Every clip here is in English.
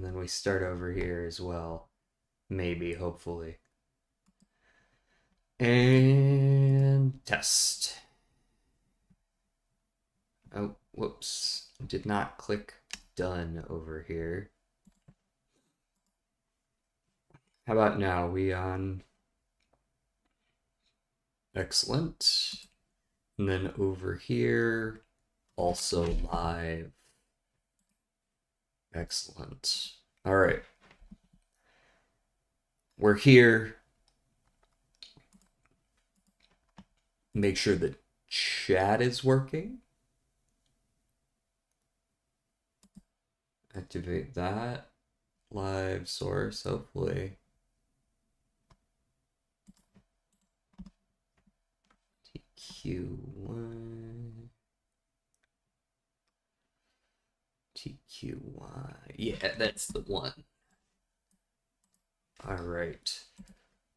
then we start over here as well. Maybe, hopefully. And test. Oh, whoops. Did not click done over here. How about now? We on? Excellent. And then over here, also live. Excellent. All right. We're here. Make sure the chat is working. Activate that. Live source, hopefully. TQY. TQY. Yeah, that's the one. All right.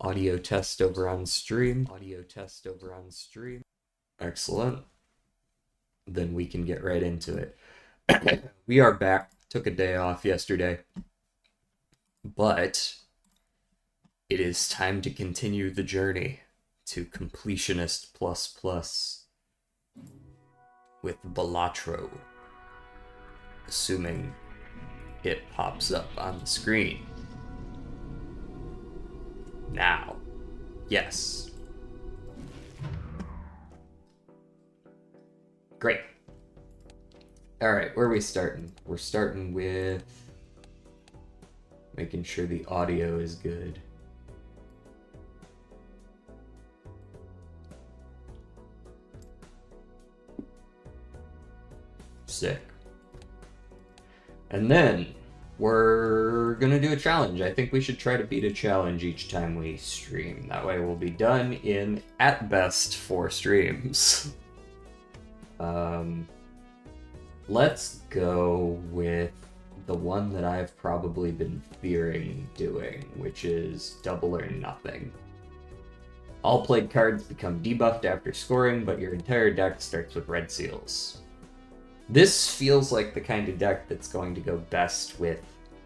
Audio test over on stream. Audio test over on stream. Excellent. Then we can get right into it. We are back. Took a day off yesterday. But it is time to continue the journey to Completionist ++ with Balatro. Assuming it pops up on the screen. Now. Yes. Great. Alright, where are we starting? We're starting with making sure the audio is good. Sick. And then we're gonna do a challenge. I think we should try to beat a challenge each time we stream. That way we'll be done in, at best, 4 streams. Let's go with the one that I've probably been fearing doing, which is double or nothing. All played cards become debuffed after scoring, but your entire deck starts with red seals. This feels like the kind of deck that's going to go best with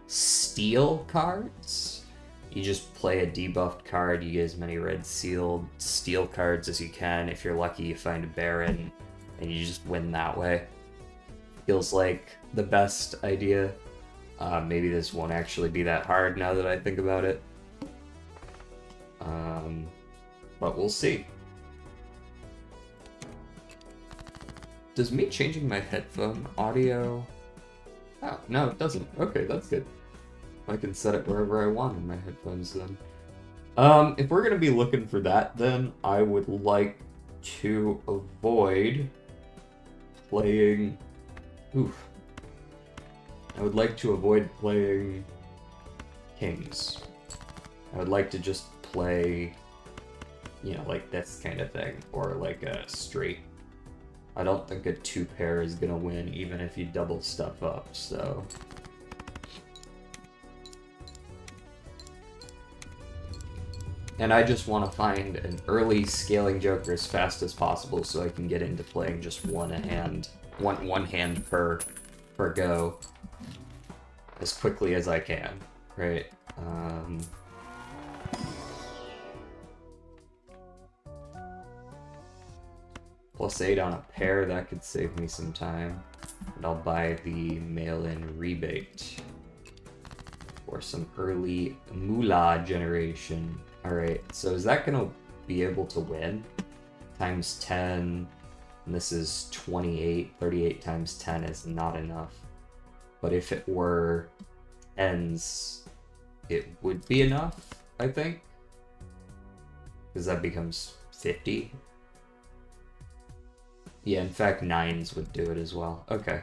steel cards. You just play a debuffed card, you get as many red sealed steel cards as you can. If you're lucky, you find a Baron, and you just win that way. Feels like the best idea. Maybe this won't actually be that hard now that I think about it. But we'll see. Does me changing my headphone audio... Oh, no, it doesn't. Okay, that's good. I can set it wherever I want in my headphones then. If we're going to be looking for that, then I would like to avoid playing... Oof. I would like to avoid playing kings. I would like to just play, you know, like this kind of thing, or like a straight. I don't think a 2-pair is gonna win, even if you double stuff up, so... And I just want to find an early scaling joker as fast as possible so I can get into playing just one hand per go as quickly as I can, right? +8 on a pair, that could save me some time. And I'll buy the mail-in rebate for some early moolah generation. Alright, so is that gonna be able to win? Times 10, and this is 28. 38 times 10 is not enough. But if it were ends, it would be enough, I think. Because that becomes 50. Yeah, in fact, 9s would do it as well. Okay.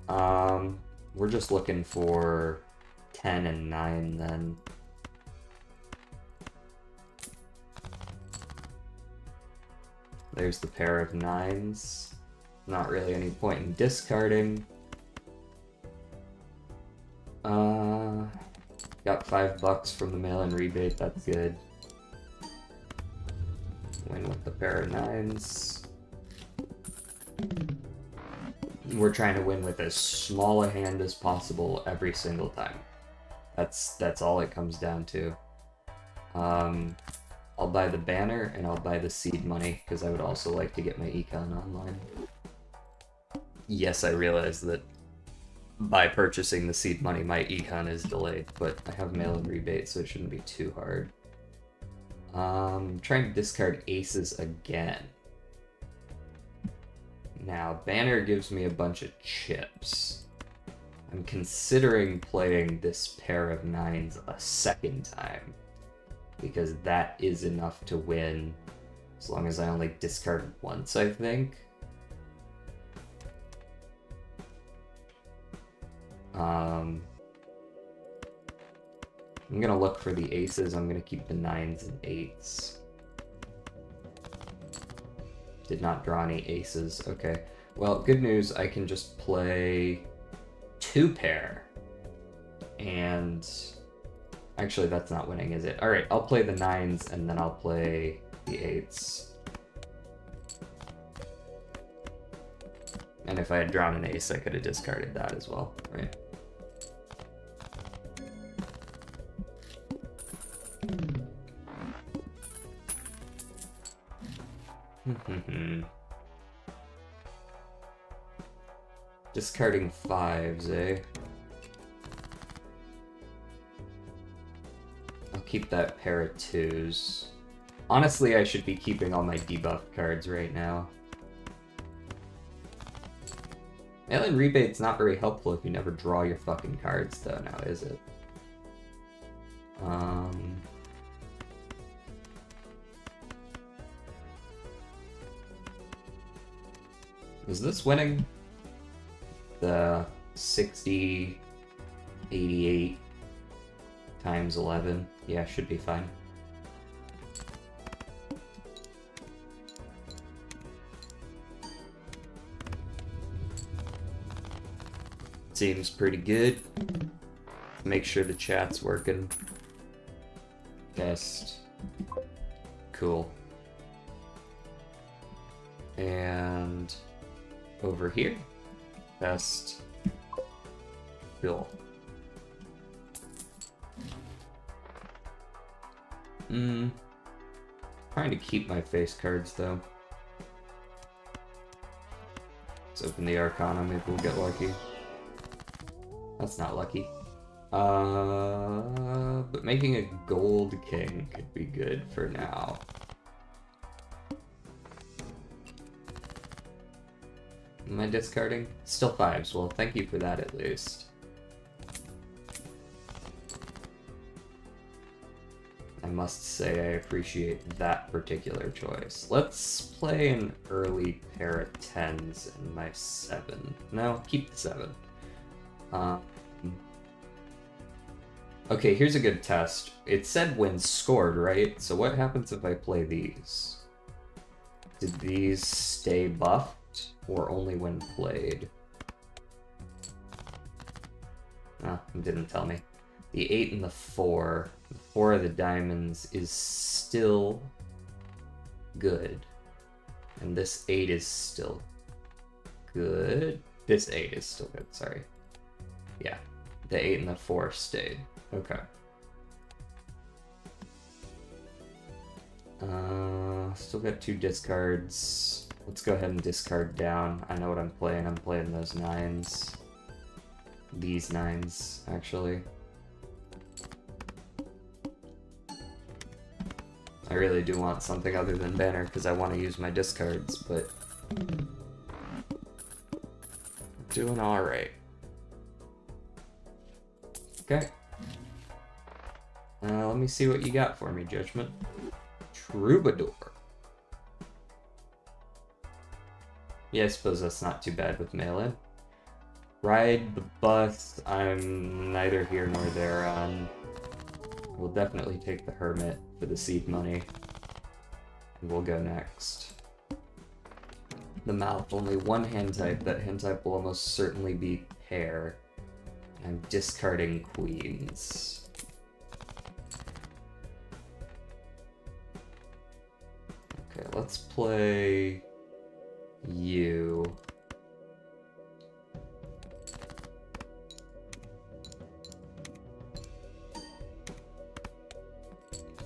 We're just looking for 10 and 9 then. There's the pair of 9s. Not really any point in discarding. Got $5 from the mail-in rebate, that's good. Win with the pair of 9s. We're trying to win with as small a hand as possible every single time. That's all it comes down to. I'll buy the banner and I'll buy the seed money because I would also like to get my econ online. Yes, I realize that by purchasing the seed money, my econ is delayed, but I have mail-in rebate, so it shouldn't be too hard. Trying to discard aces again. Now, banner gives me a bunch of chips. I'm considering playing this pair of nines a second time, because that is enough to win, as long as I only discard once, I think. I'm gonna look for the aces. I'm gonna keep the nines and eights. Did not draw any aces. Okay. Well, good news. I can just play two pair. And actually, that's not winning, is it? All right, I'll play the nines and then I'll play the eights. And if I had drawn an ace, I could have discarded that as well, right? Discarding fives, eh? I'll keep that pair of twos. Honestly, I should be keeping all my debuff cards right now. Mail-in rebate's not very helpful if you never draw your fucking cards, though, now is it? Is this winning? The 60, 88 times 11? Yeah, should be fine. Seems pretty good. Make sure the chat's working. Test. Cool. And over here. Test. Cool. Trying to keep my face cards though. Let's open the Arcana, maybe we'll get lucky. That's not lucky. But making a gold king could be good for now. Am I discarding? Still fives. Well, thank you for that at least. I must say I appreciate that particular choice. Let's play an early pair of tens in my 7. No, keep the 7. Okay, here's a good test. It said when scored, right? So what happens if I play these? Did these stay buffed, or only when played? Ah, it didn't tell me. The 8 and the 4. The 4 of the diamonds is still good. And this 8 is still good. This 8 is still good, sorry. Yeah, the 8 and the 4 stayed. Okay. Still got 2 discards. Let's go ahead and discard down. I know what I'm playing. I'm playing those 9s. These 9s, actually. I really do want something other than banner because I want to use my discards, but doing alright. Okay. Let me see what you got for me, Judgment. Troubadour. Yeah, I suppose that's not too bad with mail-in. Ride the bus, I'm neither here nor there on. We'll definitely take the Hermit for the seed money. And we'll go next. The Mouth, only one hand type. That hand type will almost certainly be pair. I'm discarding queens. Okay, let's play you.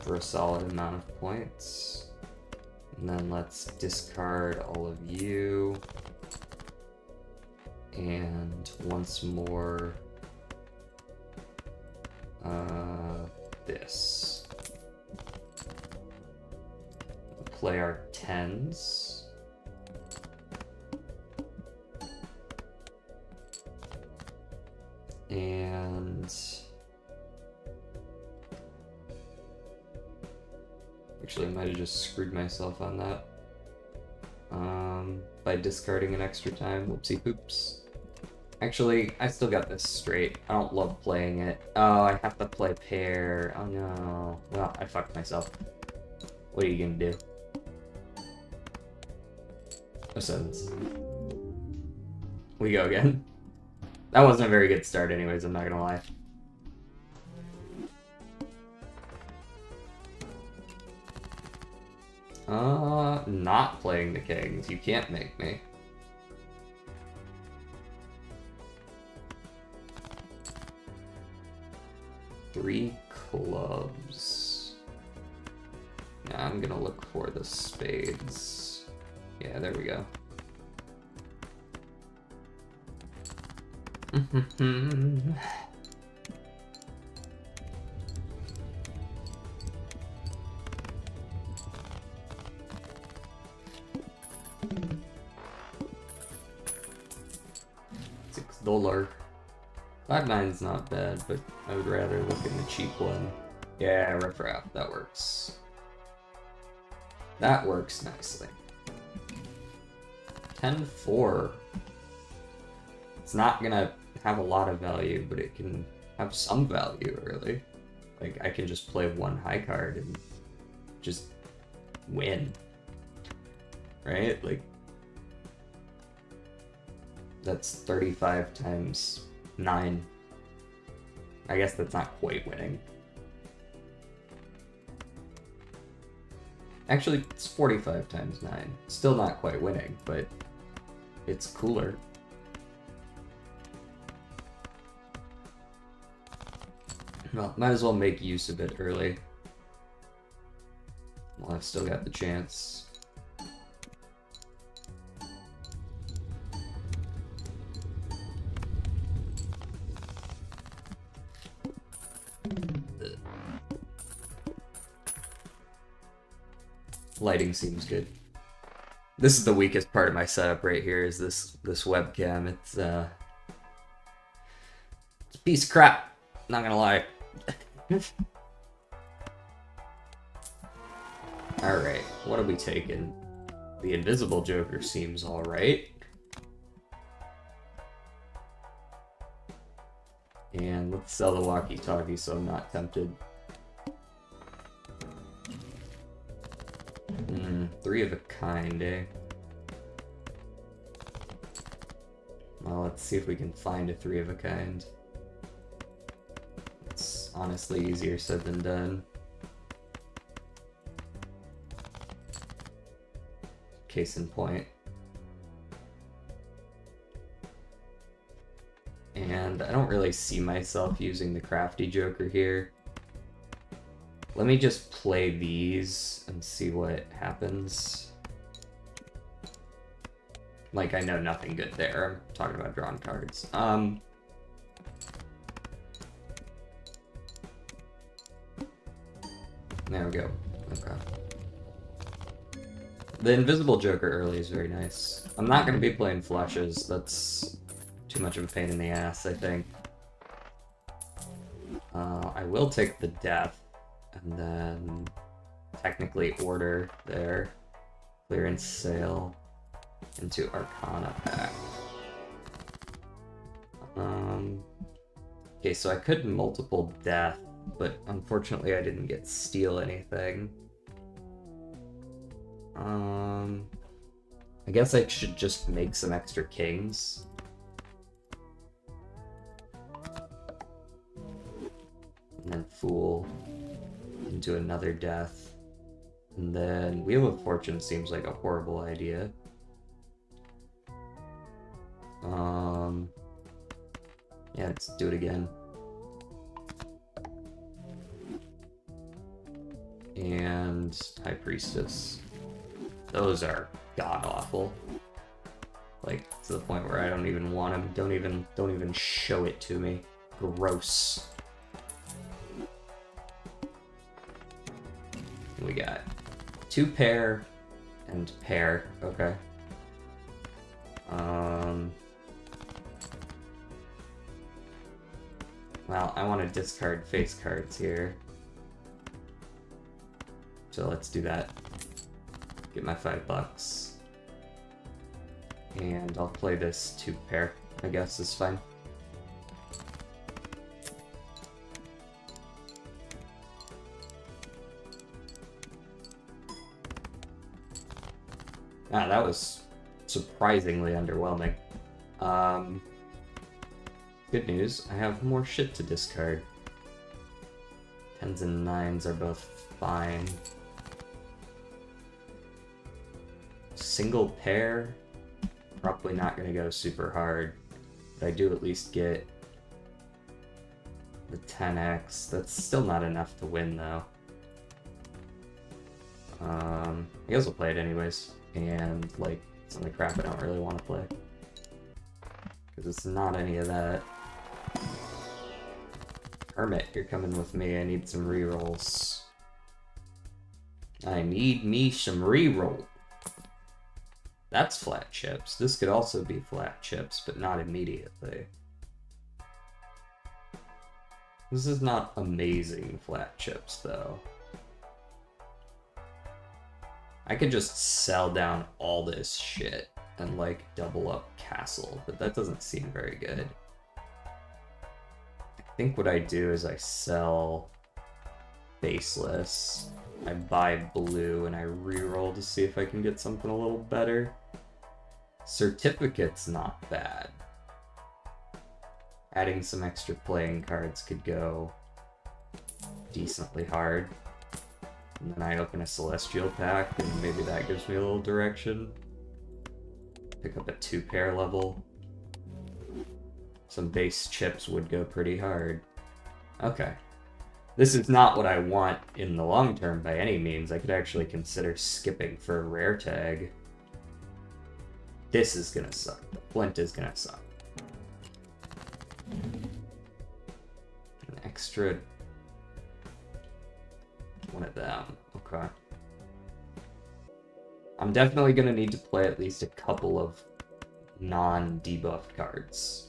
for a solid amount of points. And then let's discard all of you. And once more, this. Play our 10s. And actually, I might have just screwed myself on that by discarding an extra time. Whoopsie poops. Actually, I still got this straight. I don't love playing it. Oh, I have to play pair. Oh no. Well, I fucked myself. What are you gonna do? Oh, sevens. We go again. That wasn't a very good start anyways, I'm not gonna lie. Not playing the kings. You can't make me. Three clubs. Now I'm gonna look for the spades. Yeah, there we go. $6. 5-9's not bad, but I would rather look in the cheap one. Yeah, riffraff, that works. That works nicely. 10-4. It's not gonna have a lot of value, but it can have some value early. Like, I can just play one high card and just win. Right? Like, that's 35 times 9. I guess that's not quite winning. Actually, it's 45 times 9. Still not quite winning, but it's cooler. Well, might as well make use of it early. Well, I've still got the chance. Lighting seems good. This is the weakest part of my setup right here, is this webcam. It's a piece of crap, not gonna lie. Alright, what are we taking? The Invisible Joker seems alright. And let's sell the walkie-talkie so I'm not tempted. 3 of a kind, eh? Well, let's see if we can find a 3 of a kind. It's honestly easier said than done. Case in point. And I don't really see myself using the Crafty Joker here. Let me just play these and see what happens. Like, I know nothing good there. I'm talking about drawing cards. There we go. Okay. The Invisible Joker early is very nice. I'm not going to be playing flushes. That's too much of a pain in the ass, I think. I will take the Death, and then technically order there. Clearance sale into Arcana pack. Okay, so I could multiple Death, but unfortunately I didn't get steal anything. I guess I should just make some extra kings. And then Fool into another Death. And then Wheel of Fortune seems like a horrible idea. Yeah, let's do it again. and High Priestess. Those are god-awful. Like, to the point where I don't even want them. Don't even show it to me. Gross. We got 2 pair and pair. Okay. Well, I want to discard face cards here. So let's do that. Get my $5. And I'll play this 2 pair, I guess is fine. Ah, that was surprisingly underwhelming. Good news, I have more shit to discard. 10s and 9s are both fine. Single pair, probably not going to go super hard, but I do at least get the 10x. That's still not enough to win, though. I guess I'll play it anyways, and, like, some of the crap I don't really want to play. Because it's not any of that. Hermit, you're coming with me. I need some rerolls. I need me some reroll. That's flat chips. This could also be flat chips, but not immediately. This is not amazing flat chips, though. I could just sell down all this shit and, like, double up Castle, but that doesn't seem very good. I think what I do is I sell Baseless, I buy blue, and I reroll to see if I can get something a little better. Certificate's not bad. Adding some extra playing cards could go decently hard. And then I open a Celestial pack, and maybe that gives me a little direction. Pick up a 2 pair level. Some base chips would go pretty hard. Okay. This is not what I want in the long term by any means. I could actually consider skipping for a rare tag. This is gonna suck. The Flint is gonna suck. An extra one of them. Okay. I'm definitely gonna need to play at least a couple of non-debuffed cards.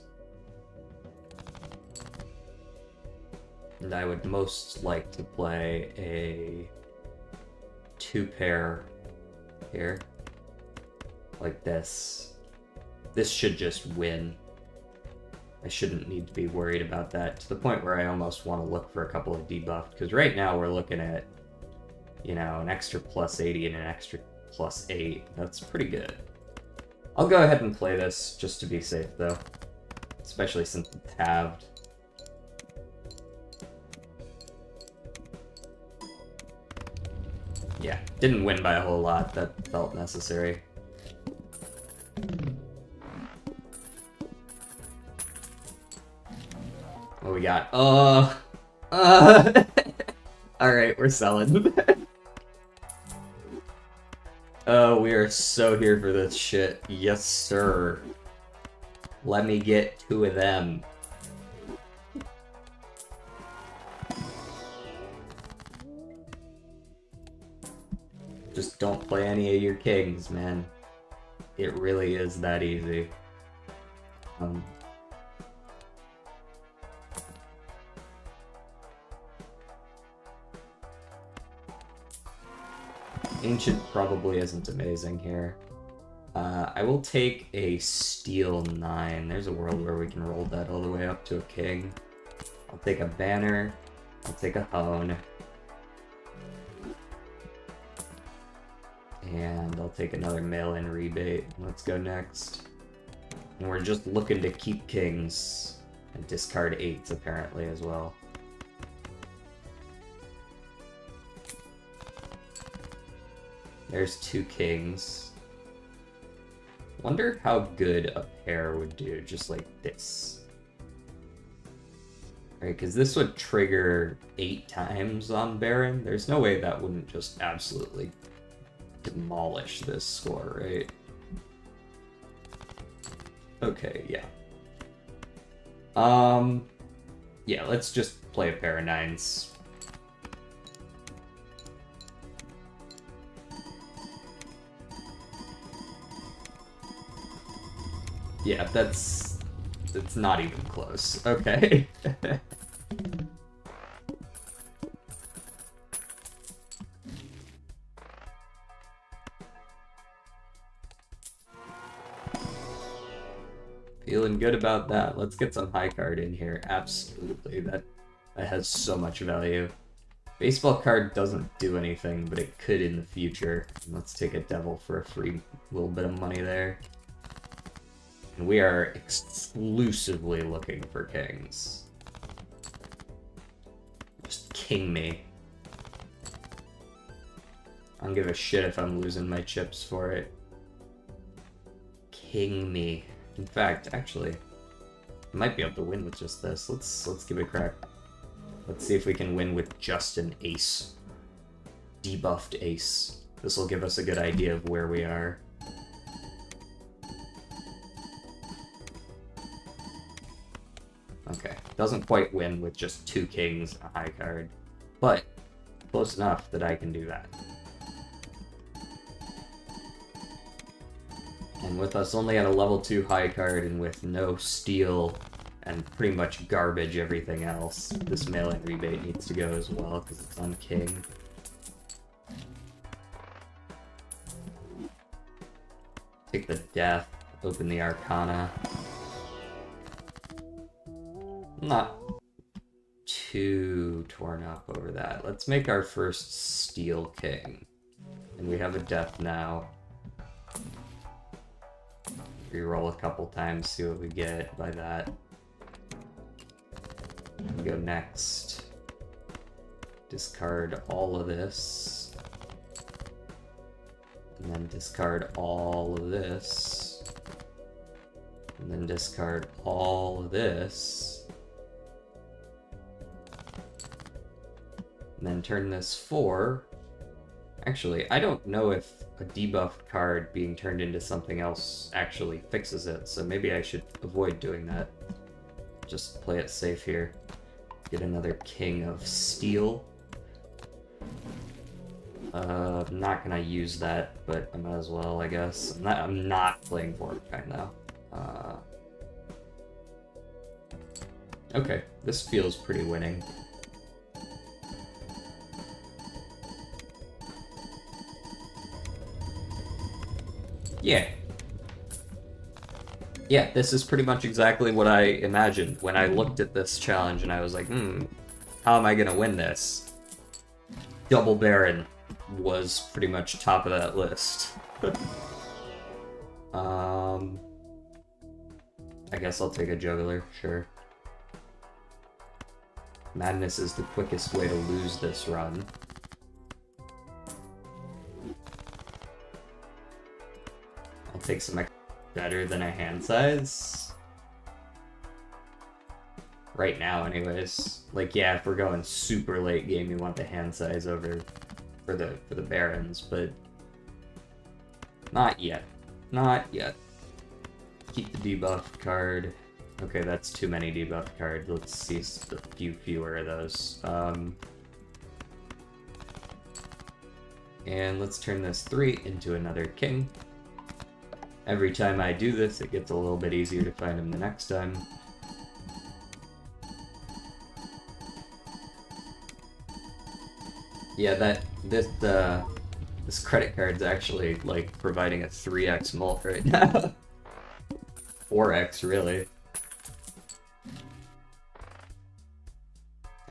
And I would most like to play a 2 pair here. Like this. This should just win. I shouldn't need to be worried about that, to the point where I almost want to look for a couple of debuffed, because right now we're looking at, you know, an extra +80 and an extra +8. That's pretty good. I'll go ahead and play this, just to be safe, though. Especially since it's halved. Yeah, didn't win by a whole lot. That felt necessary. What we got? Alright, we're selling. Oh, we are so here for this shit. Yes, sir. Let me get 2 of them. Just don't play any of your kings, man. It really is that easy. Ancient probably isn't amazing here. I will take a Steel 9. There's a world where we can roll that all the way up to a king. I'll take a Banner. I'll take a Hone. And I'll take another mail-in rebate. Let's go next. And we're just looking to keep kings. And discard 8s, apparently, as well. There's 2 kings. Wonder how good a pair would do, just like this. Right, because this would trigger 8 times on Baron. There's no way that wouldn't just absolutely demolish this score, right? Okay, yeah. Yeah, let's just play a pair of 9s. Yeah, that's not even close. Okay. Feeling good about that. Let's get some high card in here. Absolutely. That has so much value. Baseball card doesn't do anything, but it could in the future. Let's take a devil for a free little bit of money there. And we are exclusively looking for kings. Just king me. I don't give a shit if I'm losing my chips for it. King me. In fact, actually, I might be able to win with just this. Let's give it a crack. Let's see if we can win with just an ace. Debuffed ace. This will give us a good idea of where we are. Okay, doesn't quite win with just 2 kings and a high card, but close enough that I can do that. And with us only at a level 2 high card and with no steal and pretty much garbage everything else, this mail-in rebate needs to go as well because it's on king. Take the death, open the arcana. Not too torn up over that. Let's make our first steel king. And we have a death now. Reroll a couple times, see what we get by that. We go next. Discard all of this. And then discard all of this. And then discard all of this. And then turn this 4. Actually, I don't know if a debuffed card being turned into something else actually fixes it, so maybe I should avoid doing that. Just play it safe here. Get another King of Steel. I'm not gonna use that, but I might as well, I guess. I'm not playing Vorpine though. Okay, this feels pretty winning. Yeah. Yeah, this is pretty much exactly what I imagined when I looked at this challenge and I was like, how am I gonna win this? Double Baron was pretty much top of that list. I guess I'll take a juggler, sure. Madness is the quickest way to lose this run. I'll take some better than a hand size. Right now, anyways. Like, yeah, if we're going super late game, you want the hand size over for the Barons, but not yet. Not yet. Keep the debuff card. Okay, that's too many debuff cards. Let's see a fewer of those. And let's turn this 3 into another king. Every time I do this, it gets a little bit easier to find him the next time. Yeah, this credit card's actually, like, providing a 3x mult right now. 4x, really.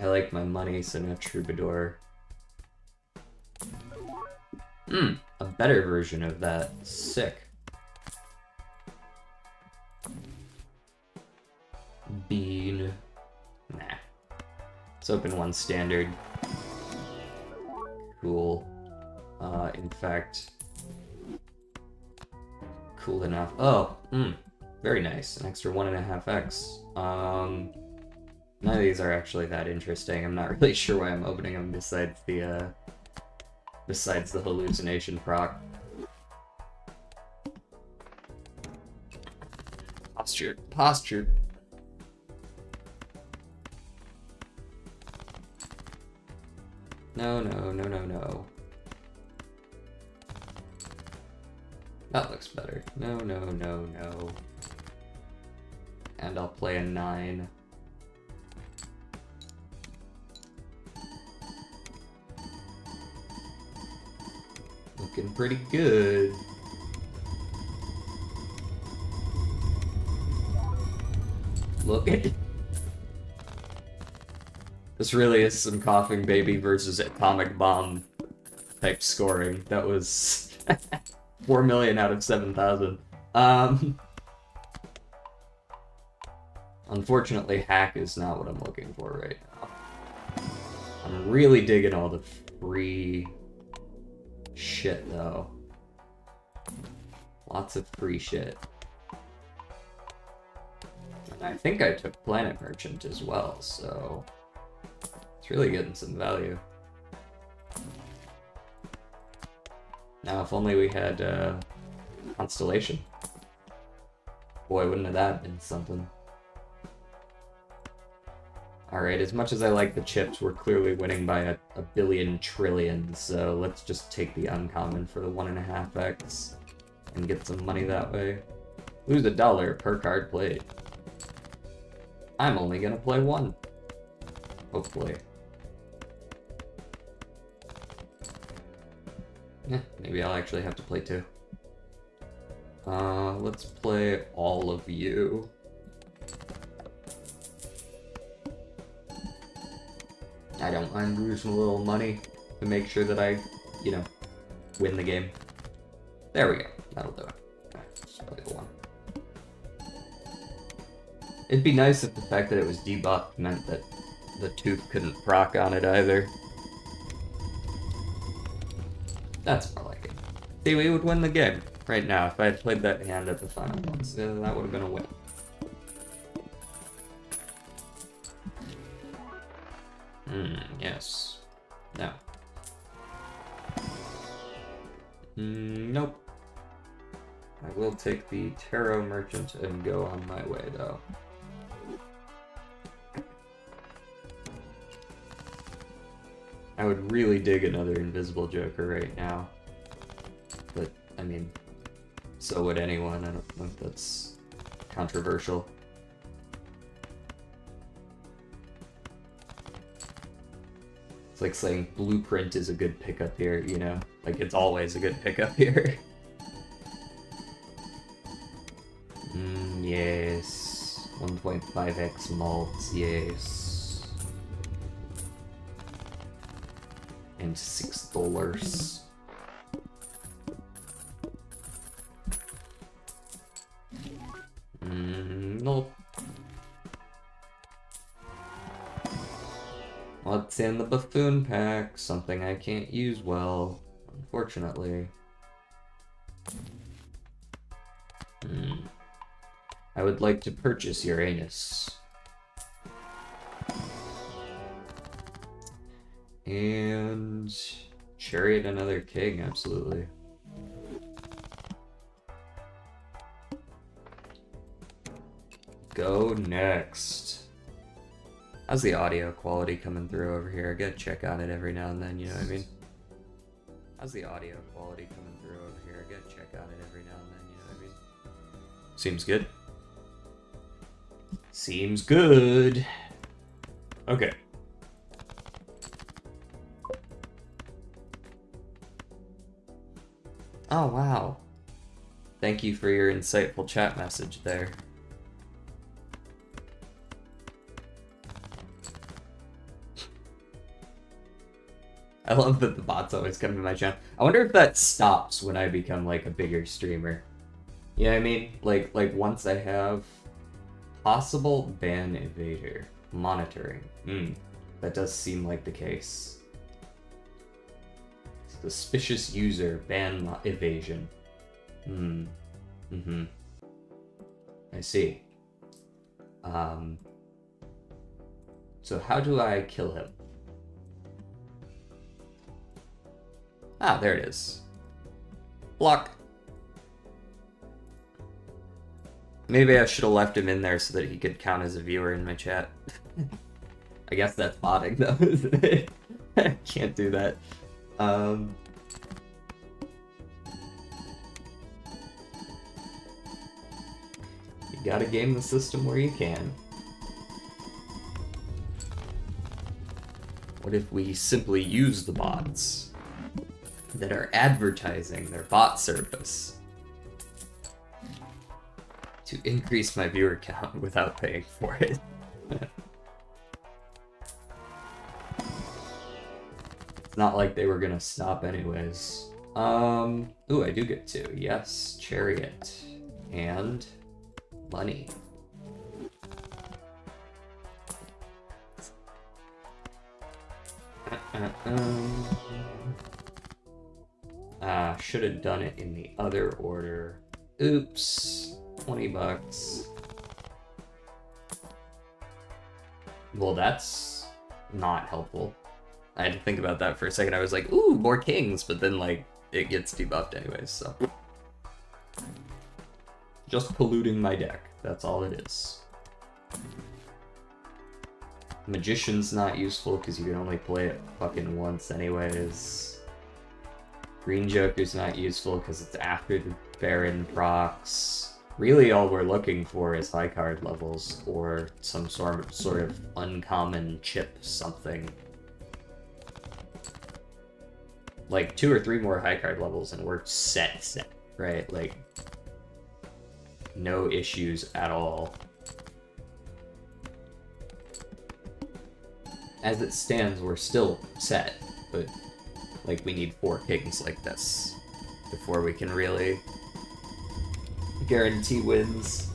I like my money, so no troubadour. A better version of that. Sick. Bean. Nah. Let's open one standard. Cool. In fact... Cool enough. Oh, very nice. An extra 1.5x. None of these are actually that interesting. I'm not really sure why I'm opening them besides the hallucination proc. Posture. Posture. No, no, no, no, no. That looks better. No, no, no, no. And I'll play a 9. Looking pretty good. Look at this. Really is some coughing baby versus atomic bomb type scoring. That was 4 million out of 7,000. Unfortunately, hack is not what I'm looking for right now. I'm really digging all the free shit, though. Lots of free shit. And I think I took Planet Merchant as well, so it's really getting some value. Now, if only we had Constellation. Boy, wouldn't have that been something. Alright, as much as I like the chips, we're clearly winning by a billion trillion, so let's just take the uncommon for the 1.5x and get some money that way. Lose $1 per card played. I'm only gonna play 1. Hopefully. Maybe I'll actually have to play 2. Let's play all of you. I don't mind losing a little money to make sure that I, you know, win the game. There we go. That'll do it. Alright, just play the 1. It'd be nice if the fact that it was debuffed meant that the tooth couldn't proc on it either. That's more like it. See, we would win the game right now if I had played that hand at the final once. That would have been a win. Yes. No. Nope. I will take the Tarot Merchant and go on my way, though. I would really dig another Invisible Joker right now. But, I mean, so would anyone. I don't think that's controversial. It's like saying Blueprint is a good pickup here, you know? Like, it's always a good pickup here. Yes. 1.5x malts, yes. And $6. Nope. What's in the buffoon pack? Something I can't use well, unfortunately. I would like to purchase Uranus. And Chariot another king, absolutely. Go next. How's the audio quality coming through over here? I gotta check on it every now and then, you know what I mean? How's the audio quality coming through over here? I gotta check on it every now and then, you know what I mean? Seems good. Seems good. Okay. Oh, wow. Thank you for your insightful chat message there. I love that the bots always come to my channel. I wonder if that stops when I become, like, a bigger streamer. You know what I mean? Like once I have possible ban evader monitoring. That does seem like the case. Suspicious user ban evasion. I see. So how do I kill him? Ah, there it is. Block. Maybe I should have left him in there so that he could count as a viewer in my chat. I guess that's botting though, isn't it? Can't do that. You gotta game the system where you can. What if we simply use the bots that are advertising their bot service to increase my viewer count without paying for it? It's not like they were gonna stop anyways. Ooh, I do get to. Yes, chariot. And money. Should have done it in the other order. Oops. 20 bucks. Well, that's not helpful. I had to think about that for a second. I was like, ooh, more kings, but then, like, it gets debuffed anyways, so. Just polluting my deck. That's all it is. Magician's not useful because you can only play it fucking once anyways. Green Joker's not useful because it's after the Baron procs. Really all we're looking for is high card levels or some sort of uncommon chip something. Like 2 or 3 more high card levels and we're set, right? Like, no issues at all. As it stands, we're still set, but like we need 4 kings like this before we can really guarantee wins.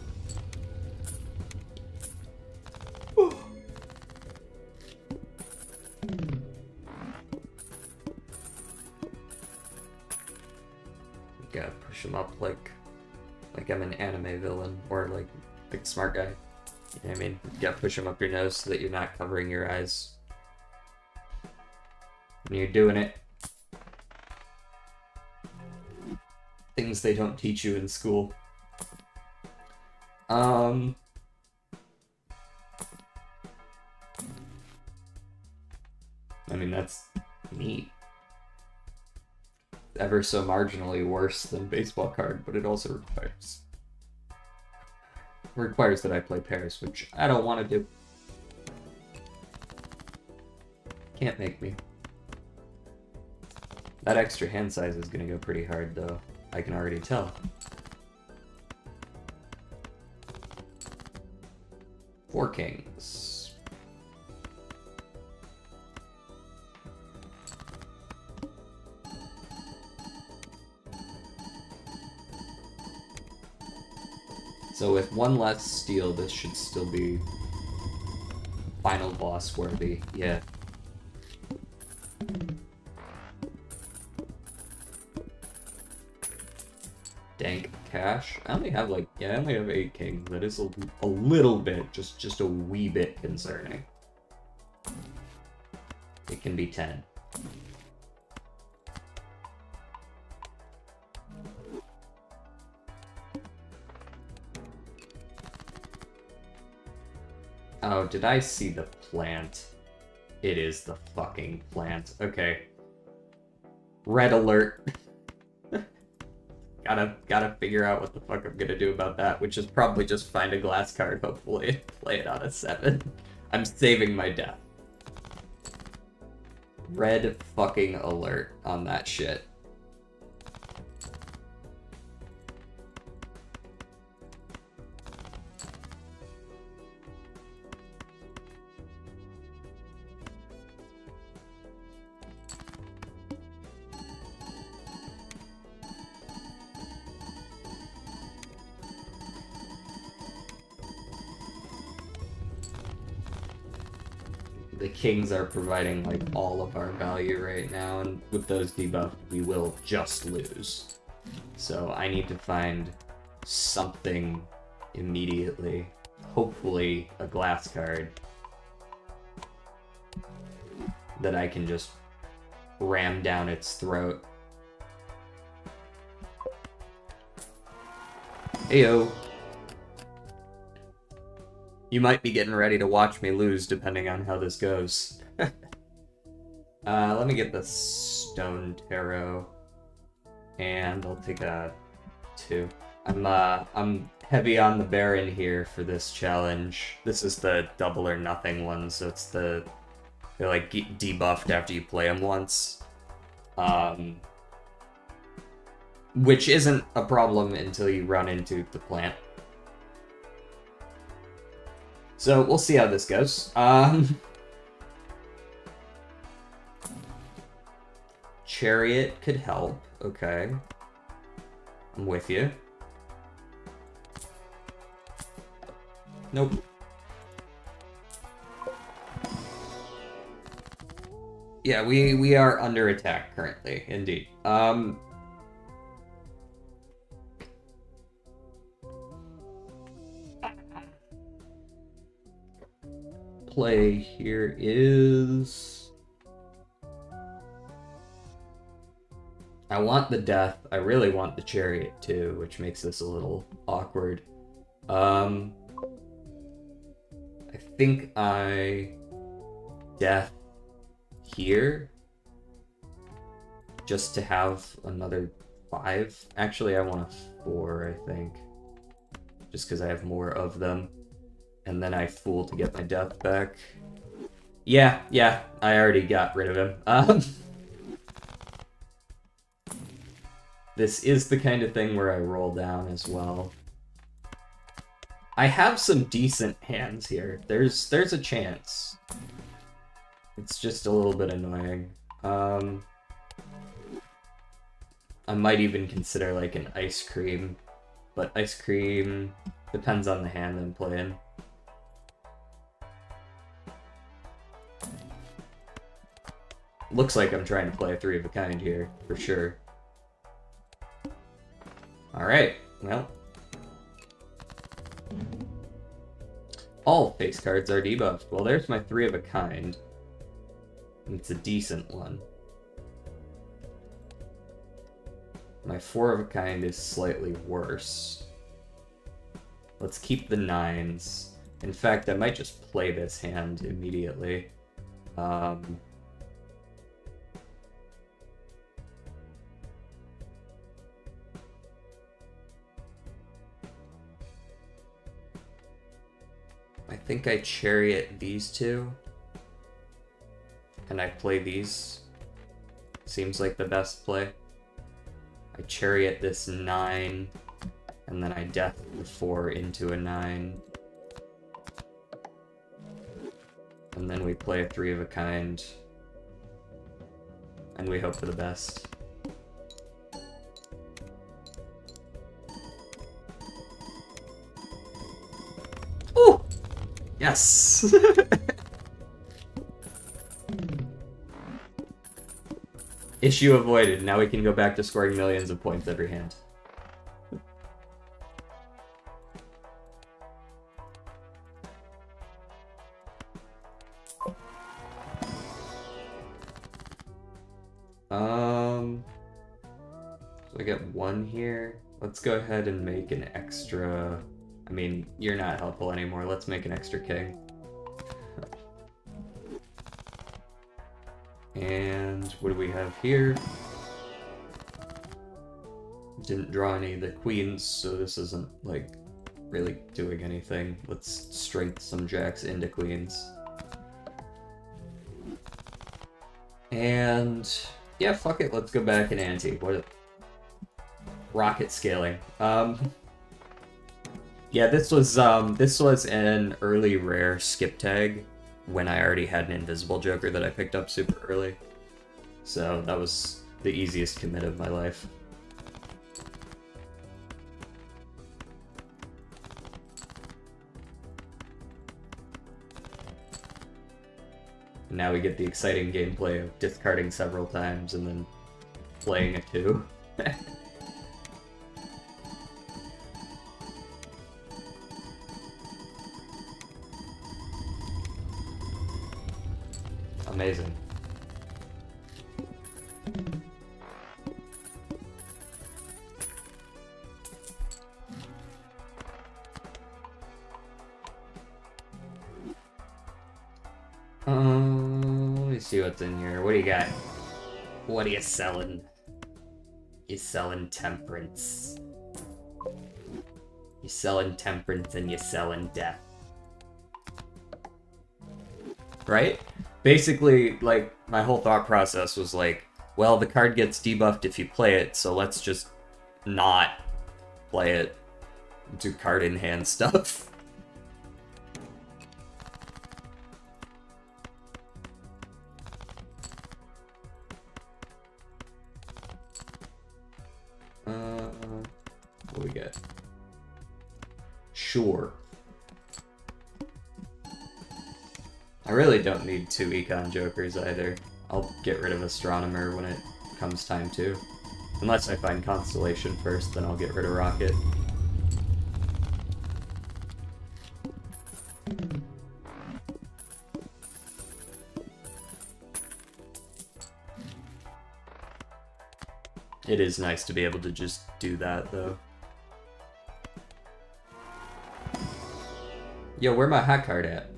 Gotta push him up like I'm an anime villain or like a smart guy. You know what I mean? You gotta push him up your nose so that you're not covering your eyes when you're doing it. Things they don't teach you in school. I mean, that's neat. Ever so marginally worse than baseball card, but it also requires that I play pairs, which I don't want to do. Can't make me. That extra hand size is gonna go pretty hard, though. I can already tell. Four kings. So with one less steal, this should still be final boss worthy. Yeah. Dank cash. I only have like, I only have 8 kings. That is a little bit, just a wee bit concerning. It can be 10. Oh, did I see the plant? It is the fucking plant. Okay. Red alert. Gotta figure out what the fuck I'm gonna do about that, which is probably just find a glass card, hopefully, play it on a 7. I'm saving my death. Red fucking alert on that shit. The kings are providing like all of our value right now, and with those debuffed, we will just lose. So I need to find something immediately. Hopefully a glass card. that I can just ram down its throat. Heyo. You might be getting ready to watch me lose depending on how this goes. Let me get the Stone Tarot. And I'll take a 2. I'm heavy on the Baron here for this challenge. This is the double or nothing one, so it's they're like debuffed after you play them once. Which isn't a problem until you run into the plant. So we'll see how this goes. Chariot could help. Okay. I'm with you. Nope. Yeah, we are under attack currently, indeed. Play here is... I want the death. I really want the chariot too, which makes this a little awkward. I think I death here just to have another 5. Actually, I want a 4, I think. Just because I have more of them. And then I fool to get my death back. Yeah, I already got rid of him. This is the kind of thing where I roll down as well. I have some decent hands here. There's a chance. It's just a little bit annoying. I might even consider like an ice cream, but ice cream depends on the hand I'm playing. Looks like I'm trying to play a 3 of a kind here, for sure. Alright, well. All face cards are debuffed. Well, there's my 3 of a kind. It's a decent one. My 4 of a kind is slightly worse. Let's keep the 9s. In fact, I might just play this hand immediately. I think I chariot these 2. And I play these. Seems like the best play. I chariot this 9, and then I death the 4 into a 9. And then we play a 3 of a kind. And we hope for the best. Ooh! Yes! Issue avoided. Now we can go back to scoring millions of points every hand. So I get 1 here. Let's go ahead and make an extra... I mean, you're not helpful anymore. Let's make an extra king. And what do we have here? Didn't draw any of the queens, so this isn't, like, really doing anything. Let's strength some jacks into queens. And... yeah, fuck it, let's go back and ante. What? Rocket scaling. Yeah, this was an early rare skip tag when I already had an invisible Joker that I picked up super early. So that was the easiest commit of my life. Now we get the exciting gameplay of discarding several times and then playing a 2. Amazing. Let me see what's in here. What do you got? What are you selling? You're selling temperance. You're selling temperance and you're selling death. Right? Basically, like, my whole thought process was like, well, the card gets debuffed if you play it, so let's just not play it. Do card in hand stuff. What do we get? Sure. I really don't need 2 Econ Jokers either. I'll get rid of Astronomer when it comes time to. Unless I find Constellation first, then I'll get rid of Rocket. It is nice to be able to just do that, though. Yo, where my high card at?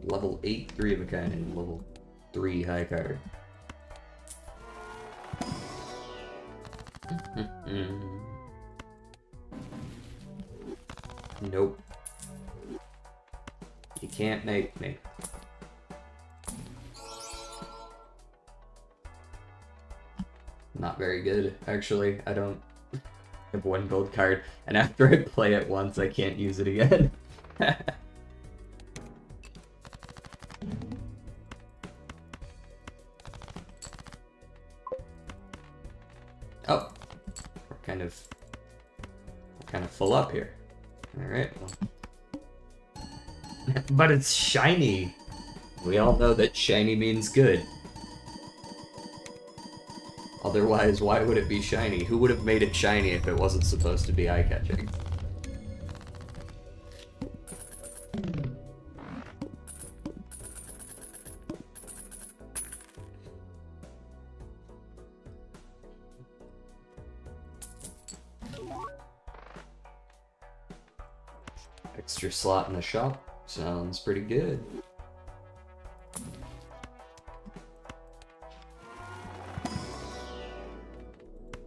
Level 8, 3 of a kind, and level 3 high card. Nope. You can't make me. Not very good, actually. I don't have 1 gold card, and after I play it once, I can't use it again. Oh, we're kind of full up here. All right. Well. But it's shiny. We all know that shiny means good. Otherwise, why would it be shiny? Who would have made it shiny if it wasn't supposed to be eye-catching? Extra slot in the shop. Sounds pretty good.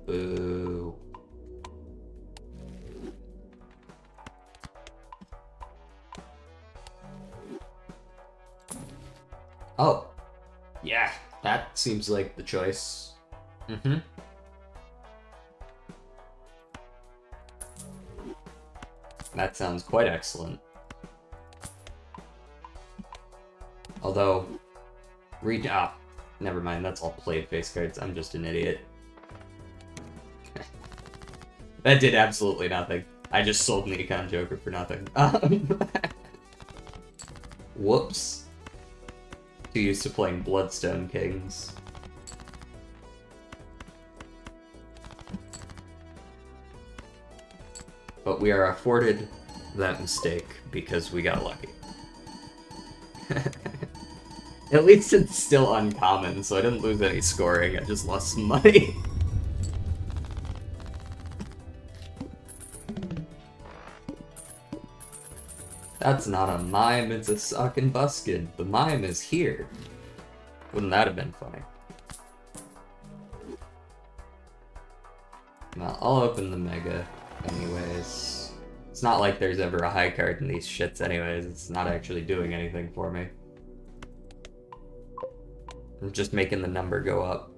Boo. Oh. Yeah, that seems like the choice. Mm-hmm. That sounds quite excellent. Although, never mind, that's all played face cards. I'm just an idiot. That did absolutely nothing. I just sold an Econ Joker for nothing. Whoops. Too used to playing Bloodstone Kings. But we are afforded that mistake because we got lucky. At least it's still uncommon, so I didn't lose any scoring, I just lost some money. That's not a mime, it's a sock and buskin. The mime is here. Wouldn't that have been funny? Well, I'll open the Mega anyways. It's not like there's ever a high card in these shits anyways. It's not actually doing anything for me. I'm just making the number go up.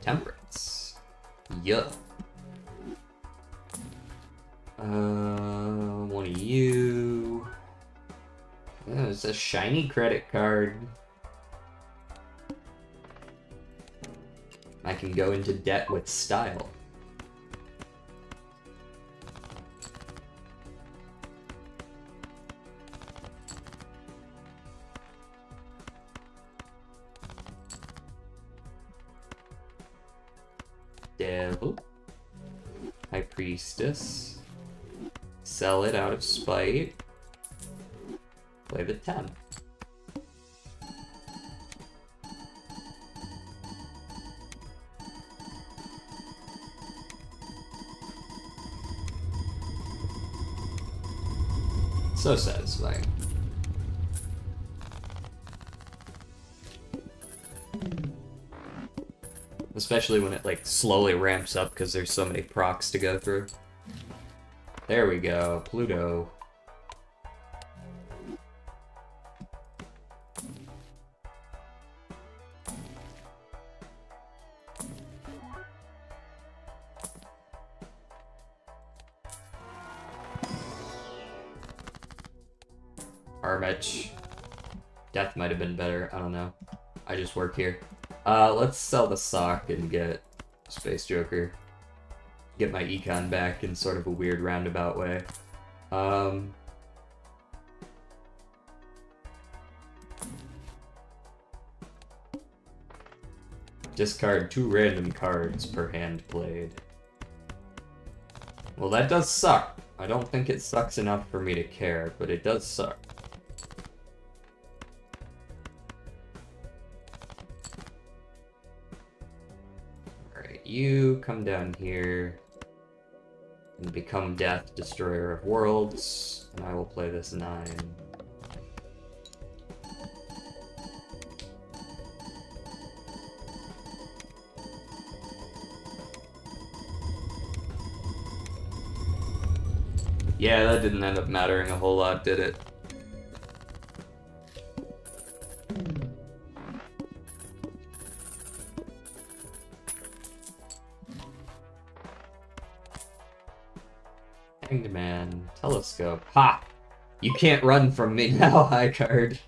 Temperance. Yup. One of you. Oh, it's a shiny credit card. I can go into debt with style. Devil. High Priestess. Sell it out of spite. play the 10. So satisfying. Especially when it, like, slowly ramps up because there's so many procs to go through. There we go, Pluto. Armich. Death might have been better, I don't know. I just work here. Let's sell the sock and get Space Joker. Get my econ back in sort of a weird roundabout way. Discard 2 random cards per hand played. Well, that does suck. I don't think it sucks enough for me to care, but it does suck. Alright, you come down here and become Death, Destroyer of Worlds, and I will play this 9. Yeah, that didn't end up mattering a whole lot, did it? Hanged Man, Telescope. Ha! You can't run from me now, high card.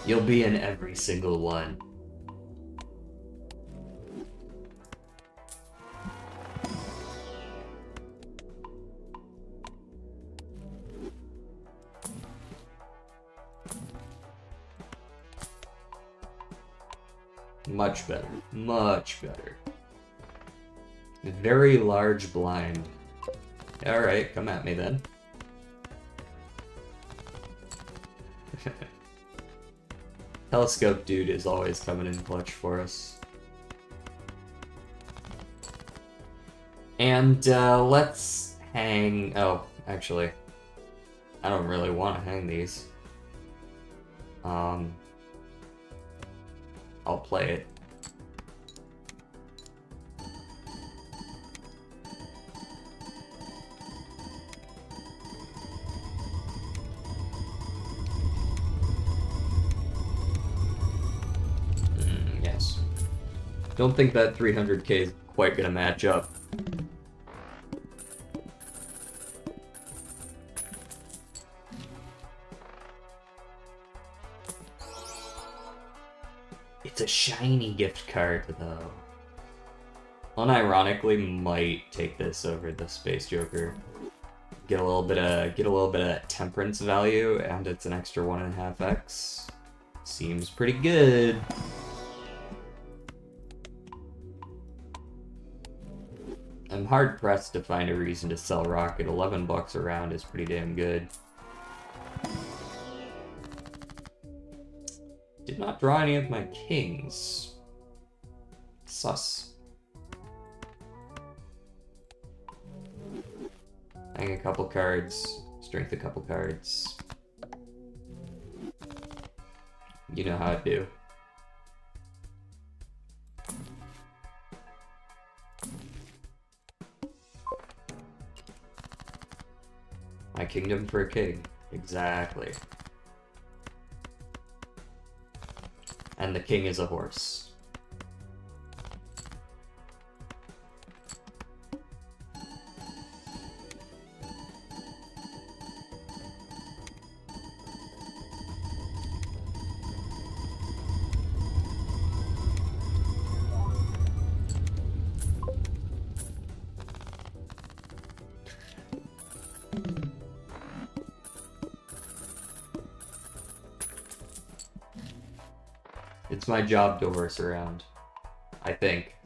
You'll be in every single one. Much better. Much better. Very large blind. Alright, come at me then. Telescope dude is always coming in clutch for us. And let's hang... Oh, actually, I don't really want to hang these. I'll play it. Yes. Don't think that 300k is quite gonna match up. It's a shiny gift card, though. Unironically, might take this over the Space Joker. Get a little bit of temperance value, and it's an extra 1.5x. Seems pretty good. I'm hard pressed to find a reason to sell Rocket. 11 bucks a round is pretty damn good. Did not draw any of my kings. Sus. Hang a couple cards, strength a couple cards. You know how I do. My kingdom for a king. Exactly. And the king is a horse. It's my job to horse around, I think.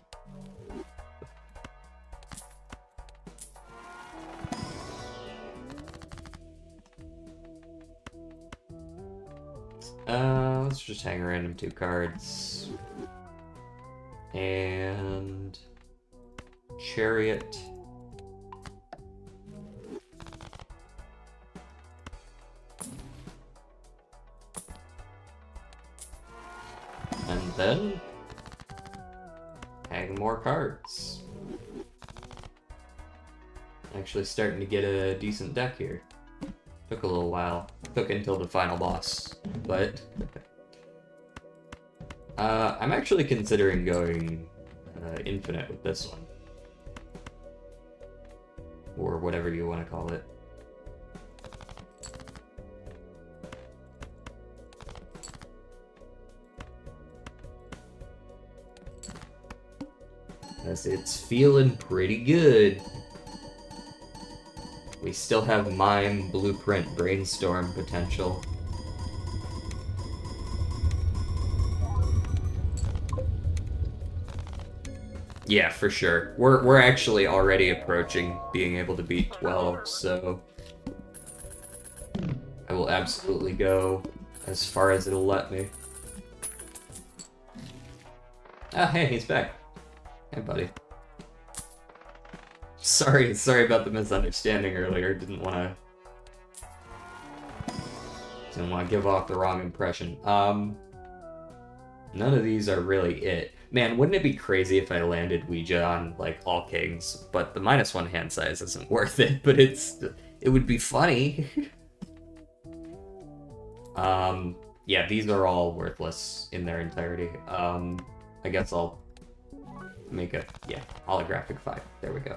Let's just hang a random 2 cards. And... Chariot. And then... hang more cards. Actually starting to get a decent deck here. Took a little while. Took until the final boss, but... I'm actually considering going infinite with this one. Or whatever you want to call it. As it's feeling pretty good. We still have Mime, Blueprint, Brainstorm potential. Yeah, for sure. We're actually already approaching being able to beat 12, so I will absolutely go as far as it'll let me. Ah, hey, he's back. Hey, buddy. Sorry about the misunderstanding earlier. Didn't want to give off the wrong impression. None of these are really it. Man, wouldn't it be crazy if I landed Ouija on, like, all kings? But the -1 hand size isn't worth it, but it would be funny. Yeah, these are all worthless in their entirety. I guess I'll make a, holographic 5. There we go.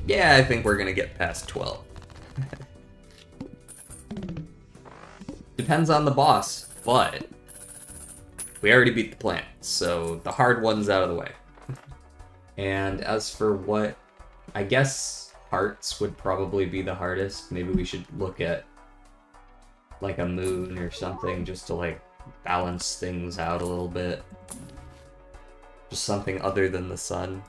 Yeah, I think we're gonna get past 12. Depends on the boss, but we already beat the plant, so the hard one's out of the way. And as for what, I guess hearts would probably be the hardest. Maybe we should look at like a moon or something just to like balance things out a little bit. Just something other than the sun.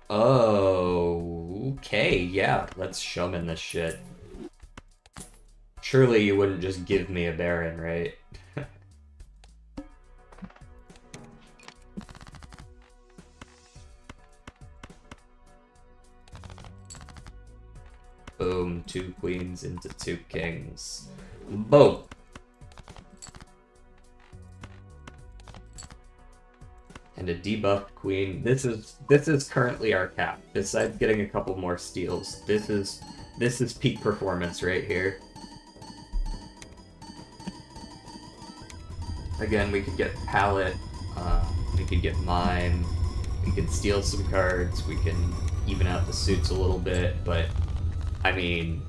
Oh, okay, yeah, let's summon this shit. Surely you wouldn't just give me a Baron, right? Boom, 2 queens into 2 kings. Boom! And a debuffed queen. This is currently our cap. Besides getting a couple more steals, this is peak performance right here. Again, we could get Palette, we could get Mime, we could steal some cards, we can even out the suits a little bit, but I mean...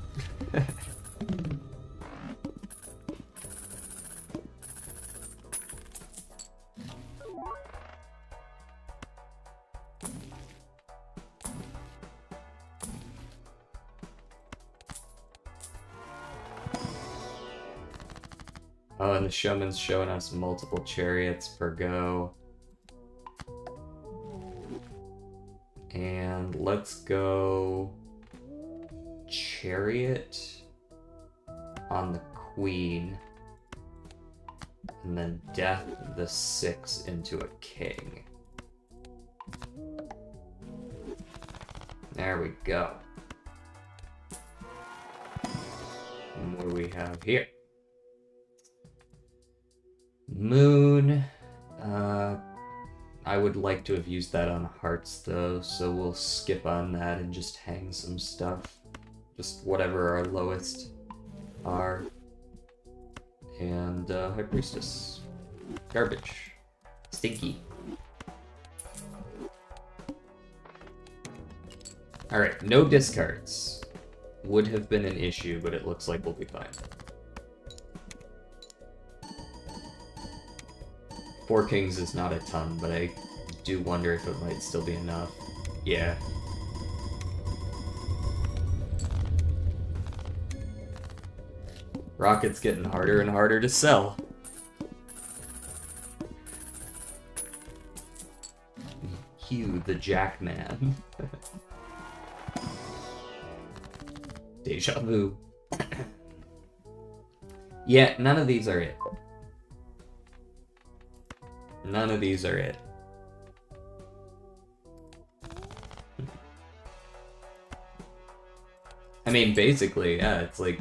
Oh, and the showman's showing us multiple chariots per go. And let's go chariot on the queen. And then death the 6 into a king. There we go. And what do we have here? Moon. I would like to have used that on hearts though, so we'll skip on that and just hang some stuff. Just whatever our lowest are. And High Priestess. Garbage. Stinky. Alright, no discards. Would have been an issue, but it looks like we'll be fine. 4 kings is not a ton, but I do wonder if it might still be enough. Yeah. Rocket's getting harder and harder to sell. Hugh the Jackman. Deja vu. Yeah, none of these are it. None of these are it. I mean, basically, yeah, it's like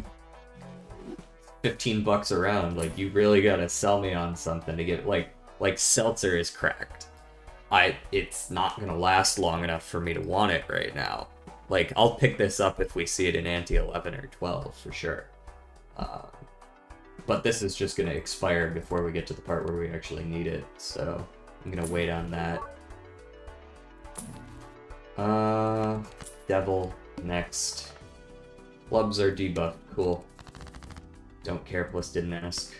15 bucks around. Like, you really gotta sell me on something to get, like Seltzer is cracked. It's not gonna last long enough for me to want it right now. Like, I'll pick this up if we see it in Ante 11 or 12, for sure. But this is just gonna expire before we get to the part where we actually need it, so I'm gonna wait on that. Devil, next. Clubs are debuffed, cool. Don't care, plus didn't ask.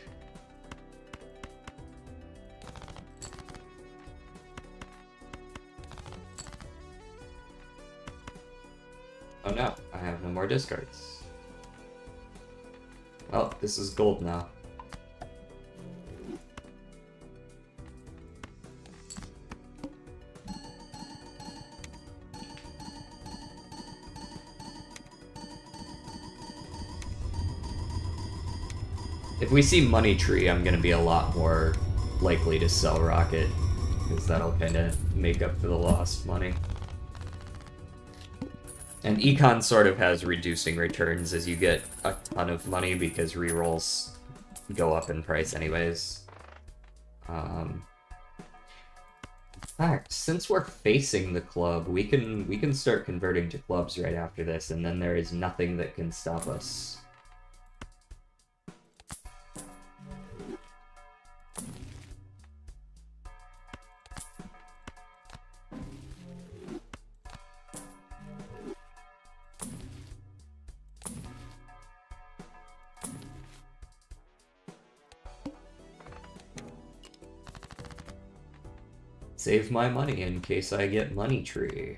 Oh no, I have no more discards. Well, this is gold now. If we see Money Tree, I'm gonna be a lot more likely to sell Rocket, because that'll kind of make up for the lost money. And Econ sort of has reducing returns as you get a ton of money because rerolls go up in price anyways. In fact, since we're facing the club, we can start converting to clubs right after this, and then there is nothing that can stop us. Save my money in case I get Money Tree.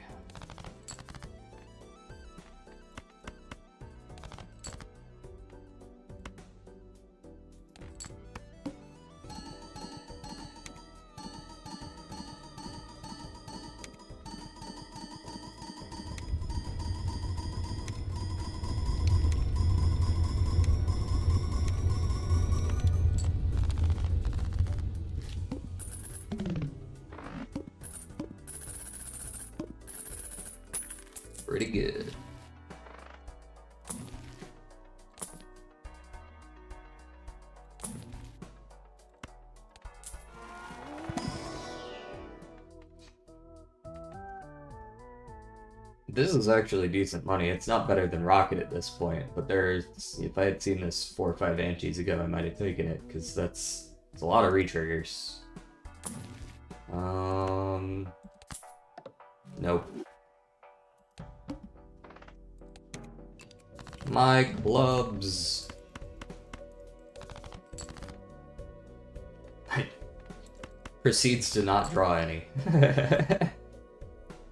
Pretty good. This is actually decent money. It's not better than Rocket at this point, but if I had seen this 4 or 5 antes ago, I might have taken it, because it's a lot of retriggers. Nope. My clubs. Proceeds to not draw any.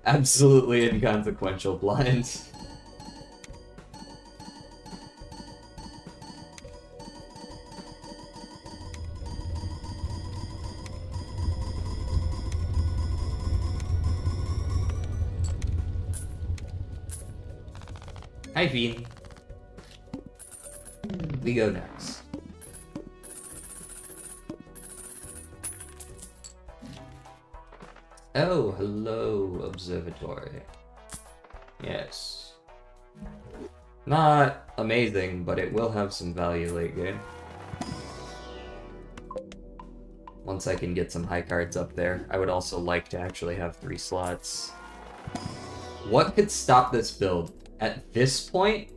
Absolutely inconsequential blind. Hi, Bean. We go next. Oh, hello, observatory. Yes. Not amazing, but it will have some value late game. Once I can get some high cards up there. I would also like to actually have 3 slots. What could stop this build? At this point,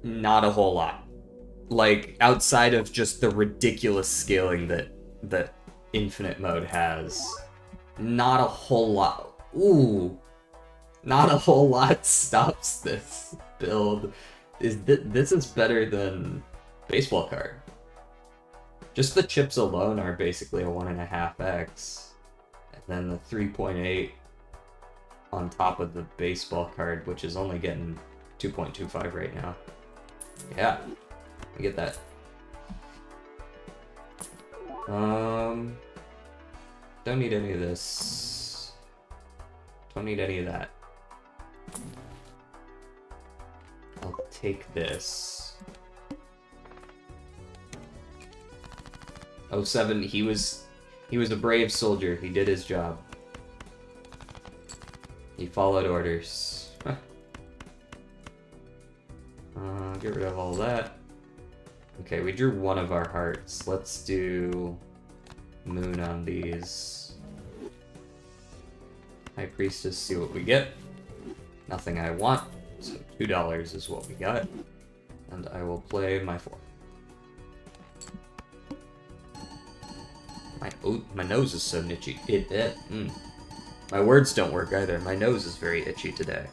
not a whole lot. Like, outside of just the ridiculous scaling that Infinite Mode has, not a whole lot. Ooh. Not a whole lot stops this build. This is better than baseball card. Just the chips alone are basically a 1.5x. And then the 3.8 on top of the baseball card, which is only getting 2.25 right now. Yeah, I get that. Don't need any of this. Don't need any of that. I'll take this. 07, he was a brave soldier. He did his job. He followed orders. Get rid of all that. Okay, we drew one of our hearts. Let's do moon on these. High Priestess, see what we get. Nothing I want, so $2 is what we got. And I will play my 4. My nose is so itchy. My words don't work either. My nose is very itchy today.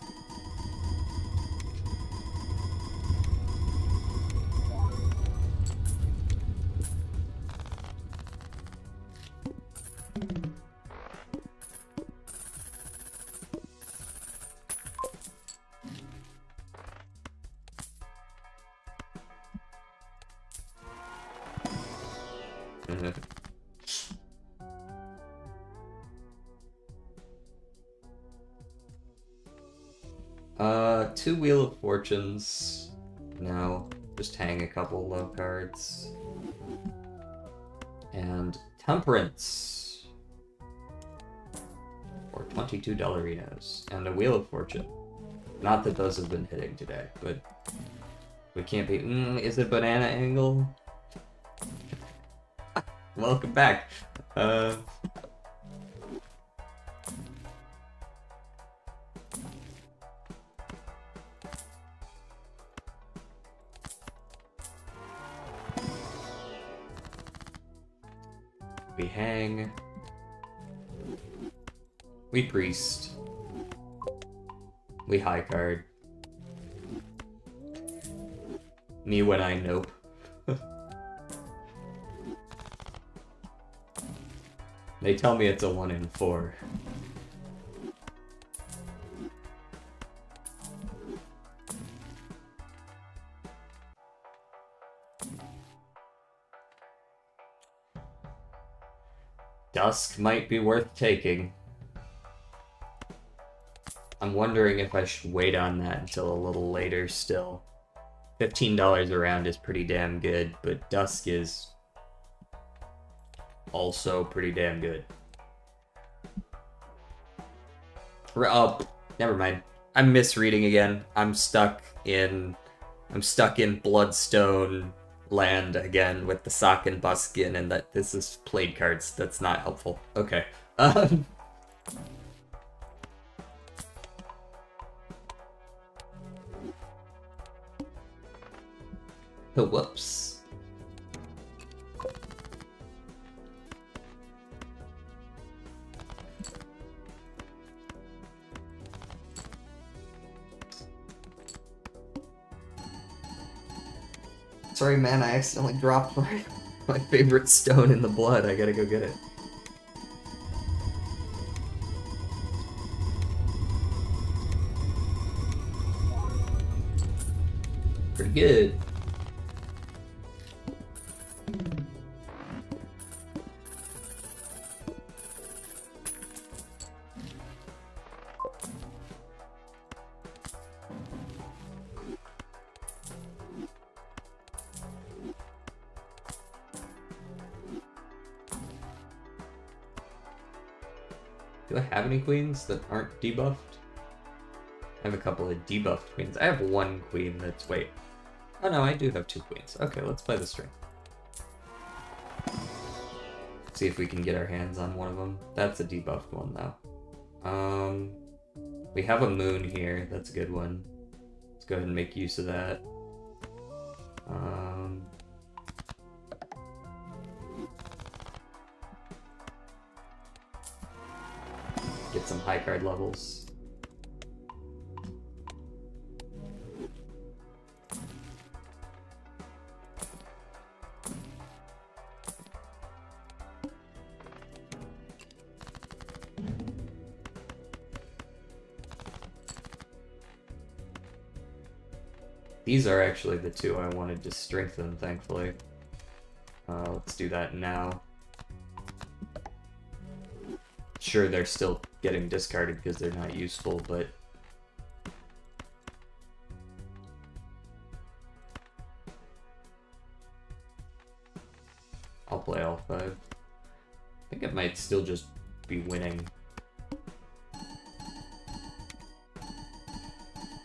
Two Wheel of Fortunes. No, just hang a couple low cards. And Temperance. For $22 Dolorenos. And a Wheel of Fortune. Not that those have been hitting today, but we can't be. Is it Banana Angle? Welcome back. We hang. We priest. We high card. Me when I nope. They tell me it's a 1 in 4. Dusk might be worth taking. I'm wondering if I should wait on that until a little later still. $15 around is pretty damn good, but Dusk is also pretty damn good. Oh, never mind. I'm misreading again. I'm stuck in Bloodstone land again with the sock and buskin, and that this is played cards. That's not helpful. Okay. Oh, whoops. Sorry, man, I accidentally dropped my favorite stone in the blood. I gotta go get it. Pretty good. Do I have any queens that aren't debuffed? I have a couple of debuffed queens. I have one queen that's... Wait. Oh no, I do have 2 queens. Okay, let's play the string. See if we can get our hands on one of them. That's a debuffed one, though. We have a moon here. That's a good one. Let's go ahead and make use of that. Get some high card levels. These are actually the two I wanted to strengthen, thankfully. Let's do that now. Sure, they're still getting discarded because they're not useful, but... I'll play all 5. I think it might still just be winning.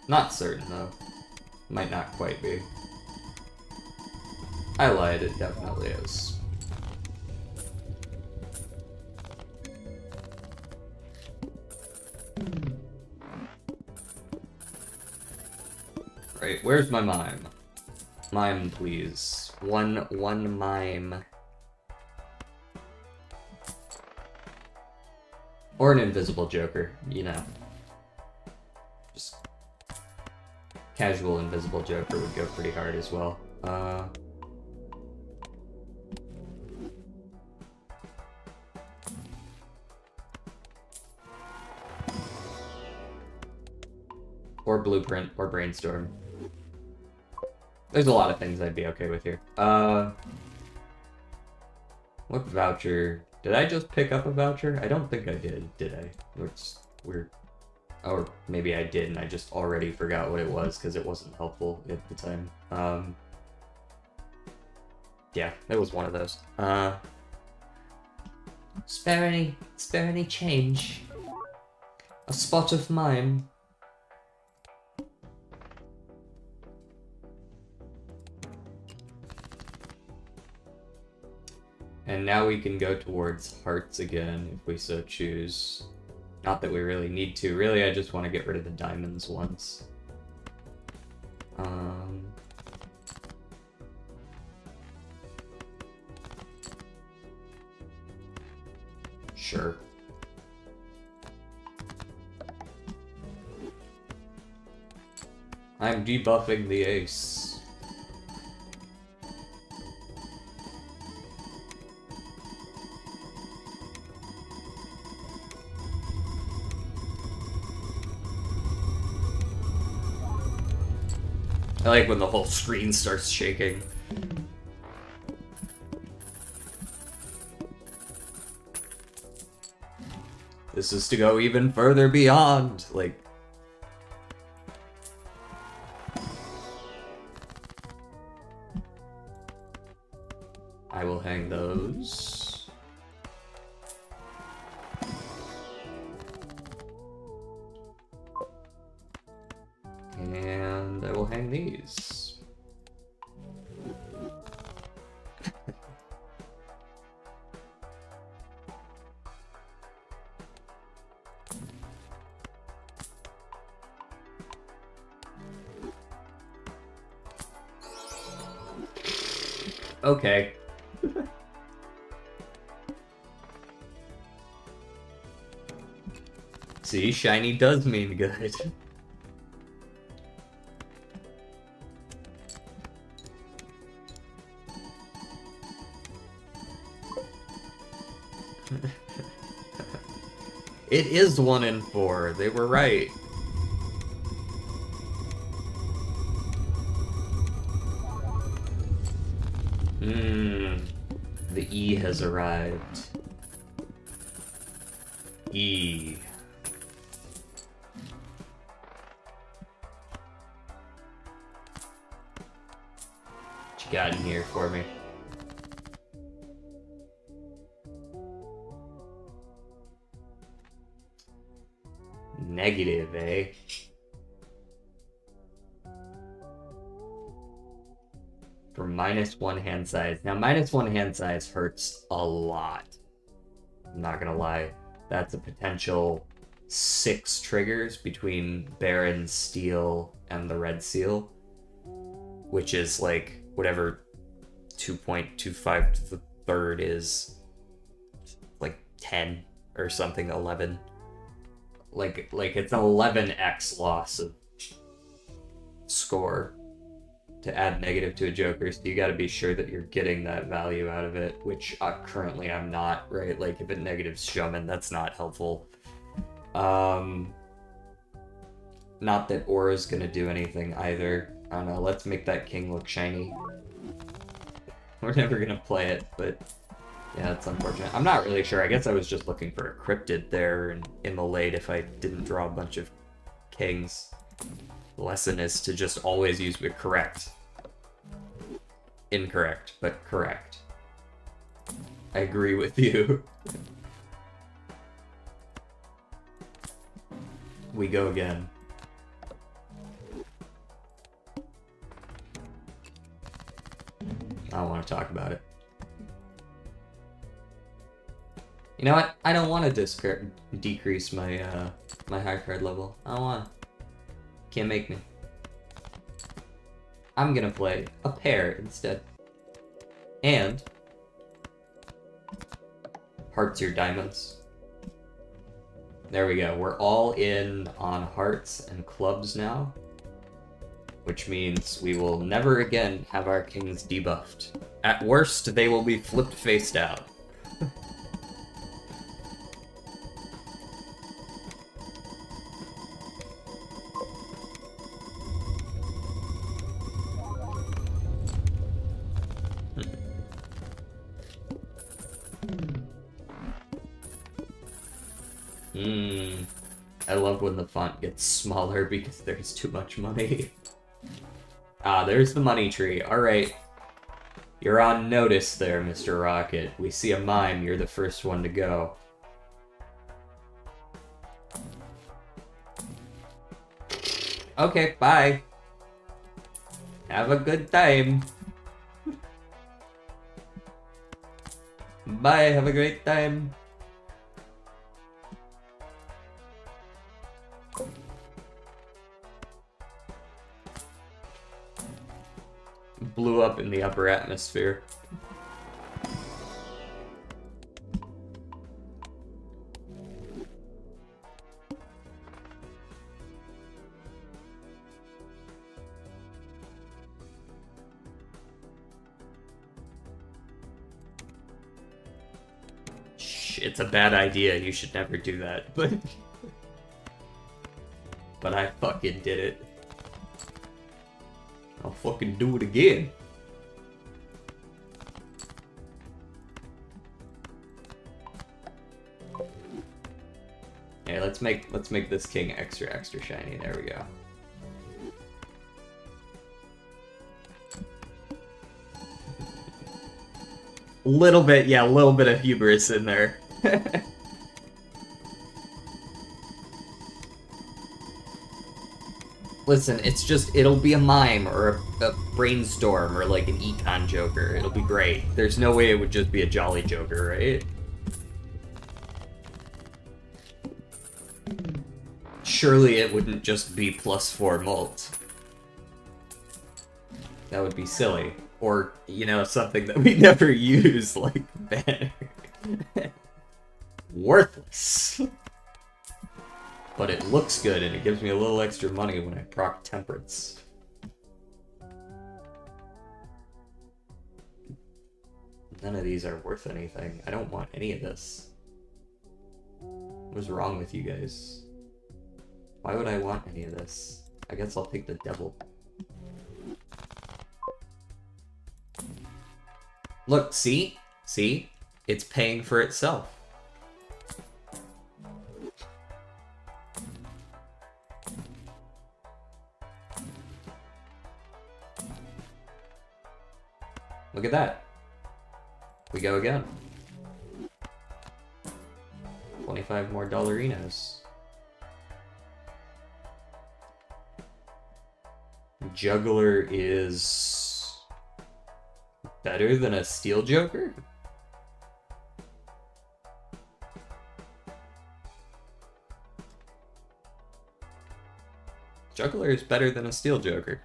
Not certain, though. Might not quite be. I lied, it definitely is. Right, where's my mime? Mime, please. One mime. Or an invisible joker, you know. Just casual invisible joker would go pretty hard as well. Or blueprint, or brainstorm. There's a lot of things I'd be okay with here. What voucher? Did I just pick up a voucher? I don't think I did I? It's weird. Or maybe I did and I just already forgot what it was because it wasn't helpful at the time. Yeah, it was one of those. Spare any change? A spot of mime. And now we can go towards hearts again, if we so choose. Not that we really need to. Really, I just want to get rid of the diamonds once. Sure. I'm debuffing the ace. I like when the whole screen starts shaking. This is to go even further beyond, like... I will hang those. And I will hang these. Okay. See, shiny does mean good. It is 1 in 4. They were right. The E has arrived. E. What you got in here for me? Negative, eh? For -1 hand size. Now, -1 hand size hurts a lot. I'm not gonna lie. That's a potential 6 triggers between Baron, Steel, and the Red Seal. Which is like whatever 2.25 to the third is. Like 10 or something, 11. Like it's an 11x loss of score to add negative to a Joker, so you gotta be sure that you're getting that value out of it, which currently I'm not, right? Like, if it negatives Shaman, that's not helpful. Not that Aura's gonna do anything either. I don't know, let's make that king look shiny. We're never gonna play it, but yeah, that's unfortunate. I'm not really sure. I guess I was just looking for a cryptid there and immolate if I didn't draw a bunch of kings. The lesson is to just always use the correct. Incorrect, but correct. I agree with you. We go again. I don't want to talk about it. You know what? I don't want to decrease my my high card level. I don't want to. Can't make me. I'm gonna play a pair instead. And hearts your diamonds. There we go. We're all in on hearts and clubs now, which means we will never again have our kings debuffed. At worst, they will be flipped face down. I love when the font gets smaller because there's too much money. Ah, there's the money tree. Alright. You're on notice there, Mr. Rocket. We see a mime, you're the first one to go. Okay, bye. Have a good time. Bye, have a great time. Blew up in the upper atmosphere. Shh, it's a bad idea. You should never do that. But I fucking did it. I'll fucking do it again. Okay, let's make this king extra shiny. There we go. Little bit, yeah, a little bit of hubris in there. Listen, it's just, it'll be a mime or a brainstorm or like an econ joker. It'll be great. There's no way it would just be a jolly joker, right? Surely it wouldn't just be +4 mult. That would be silly. Or, you know, something that we never use, like banner. Worthless. But it looks good, and it gives me a little extra money when I proc Temperance. None of these are worth anything. I don't want any of this. What's wrong with you guys? Why would I want any of this? I guess I'll take the devil. Look, see? See? It's paying for itself. Look at that. We go again. 25 more dollarinos. Juggler is better than a Steel Joker? Juggler is better than a Steel Joker.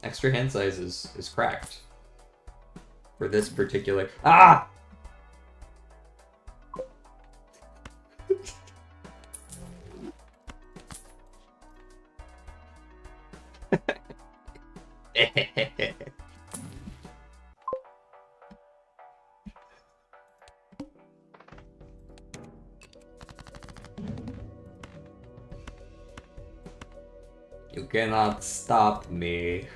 Extra hand size is cracked. For this particular... Ah! You cannot stop me.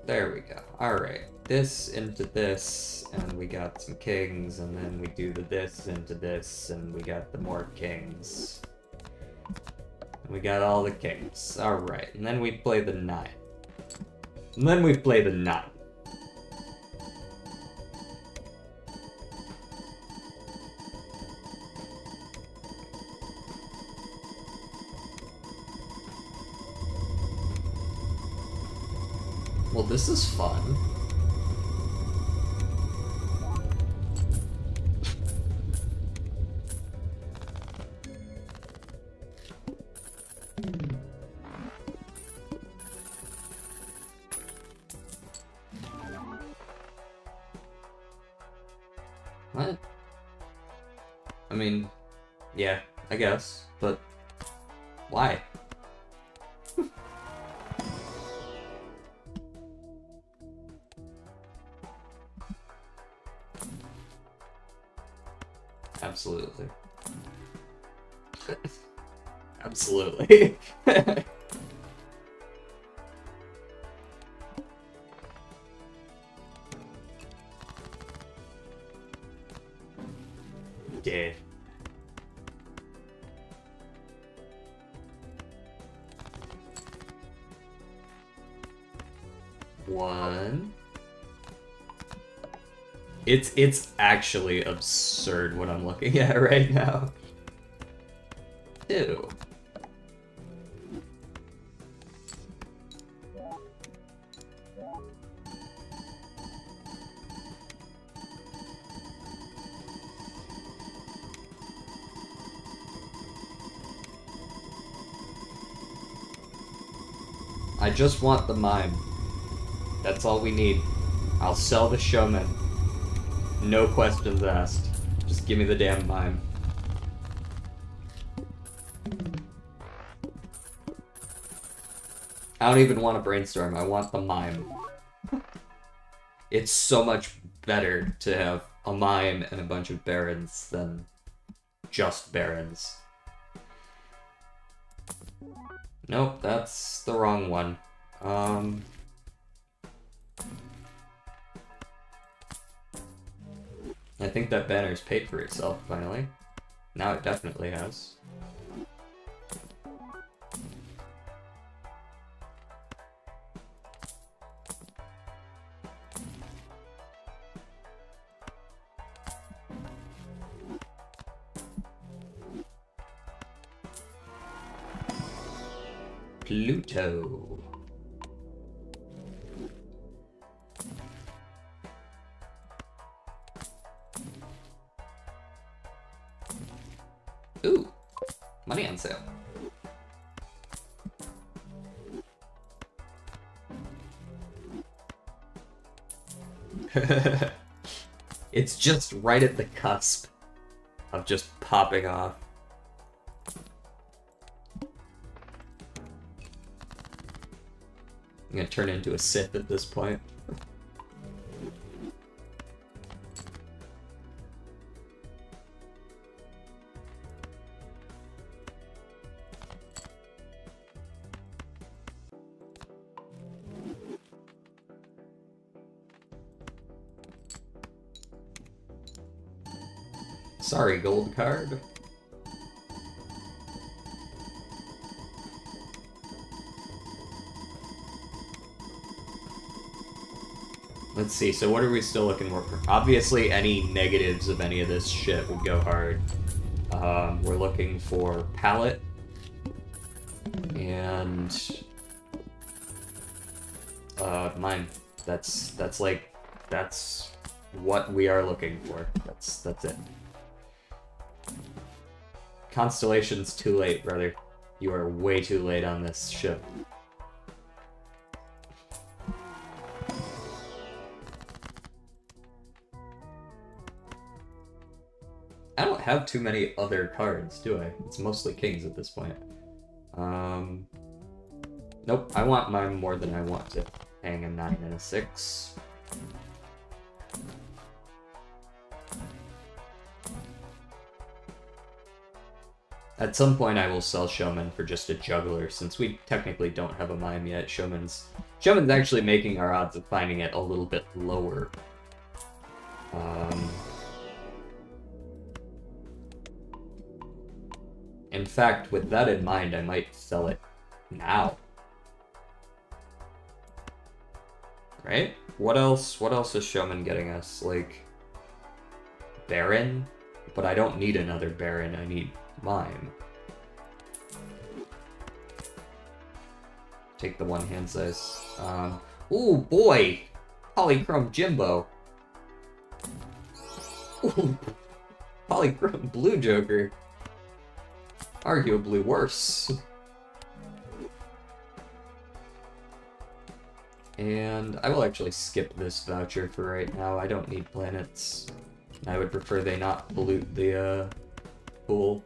There we go. Alright. This into this, and we got some kings, and then we do the this into this, and we got the more kings. And we got all the kings. Alright, and then we play the 9. And then we play the 9. Well, this is fun. What? I mean, yeah, I guess, but why? Absolutely. Absolutely. Dead. One. It's actually absurd what I'm looking at right now. 2. I just want the mime. That's all we need. I'll sell the showman. No questions asked. Just give me the damn mime. I don't even want to brainstorm. I want the mime. It's so much better to have a mime and a bunch of barons than just barons. Nope, that's the wrong one. I think that banner's paid for itself, finally. Now it definitely has. Pluto. Ooh, money on sale. It's just right at the cusp of just popping off. I'm gonna turn into a Sith at this point. Sorry, gold card. Let's see, so what are we still looking for? Obviously, any negatives of any of this shit would go hard. We're looking for palette. And... mine. That's what we are looking for. That's it. Constellation's too late, brother. You are way too late on this ship. I don't have too many other cards, do I? It's mostly kings at this point. Nope, I want mine more than I want it. paying a 9 and a 6. At some point I will sell Showman for just a juggler, since we technically don't have a mime yet. Showman's actually making our odds of finding it a little bit lower. In fact, with that in mind, I might sell it now. Right? What else is Showman getting us? Like, Baron? But I don't need another Baron, I need mime. Take the one hand size. Ooh, boy! Polychrome Jimbo. Ooh, Polychrome Blue Joker. Arguably worse. And I will actually skip this voucher for right now. I don't need planets. I would prefer they not pollute the pool.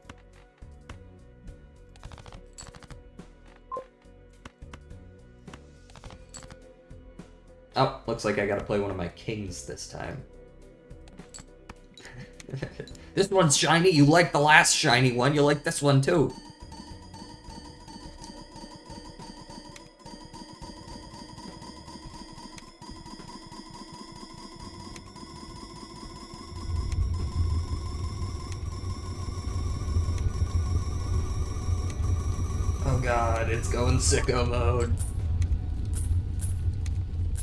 Oh, looks like I gotta play one of my kings this time. This one's shiny, you like the last shiny one, you like this one too. Oh god, it's going sicko mode.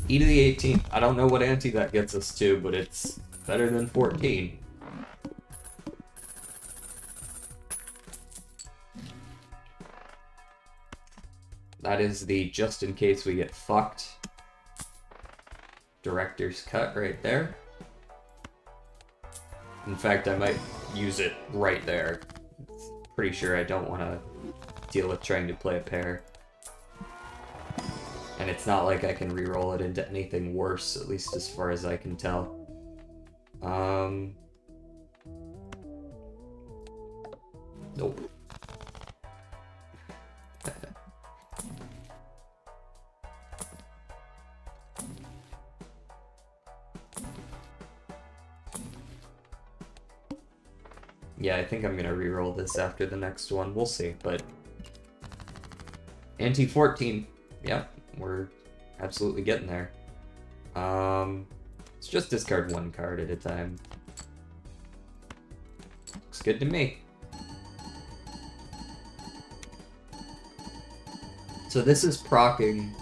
E to the 18. I don't know what ante that gets us to, but it's better than 14. That is the just in case we get fucked director's cut right there. In fact, I might use it right there. Pretty sure I don't want to deal with trying to play a pair. And it's not like I can reroll it into anything worse, at least as far as I can tell. Nope. Yeah, I think I'm gonna reroll this after the next one. We'll see, but... Ante 14. Yep, we're absolutely getting there. Let's just discard one card at a time. Looks good to me. So this is proccing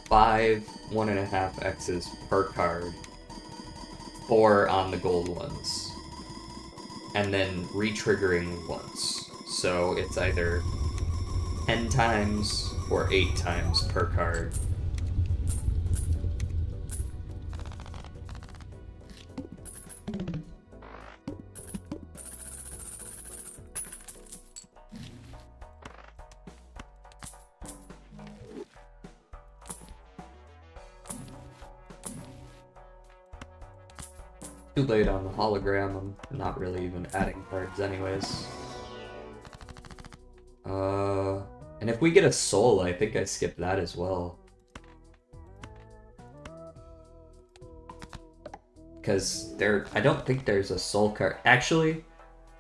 5 1.5X's per card. 4 on the gold ones. And then re-triggering once. So it's either 10 times or 8 times per card. Too late on the hologram, I'm not really even adding cards anyways. And if we get a soul, I think I skip that as well. Because I don't think there's a soul card. Actually,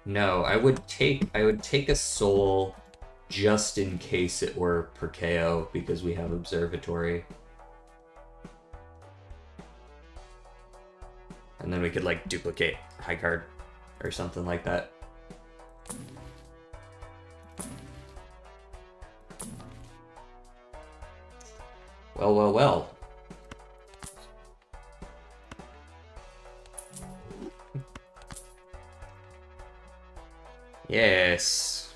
no, I would take a soul just in case it were per KO, because we have Observatory. And then we could, like, duplicate high card or something like that. Well, well, well. Yes.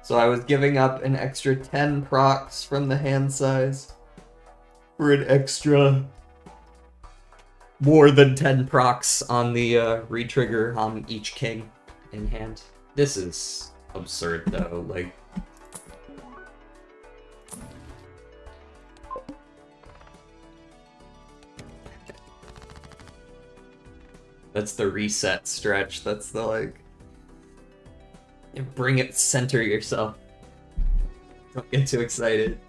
So I was giving up an extra 10 procs from the hand size for an extra more than 10 procs on the re-trigger on each king in hand. This is absurd though, like... That's the reset stretch, that's the like... Bring it, center yourself. Don't get too excited.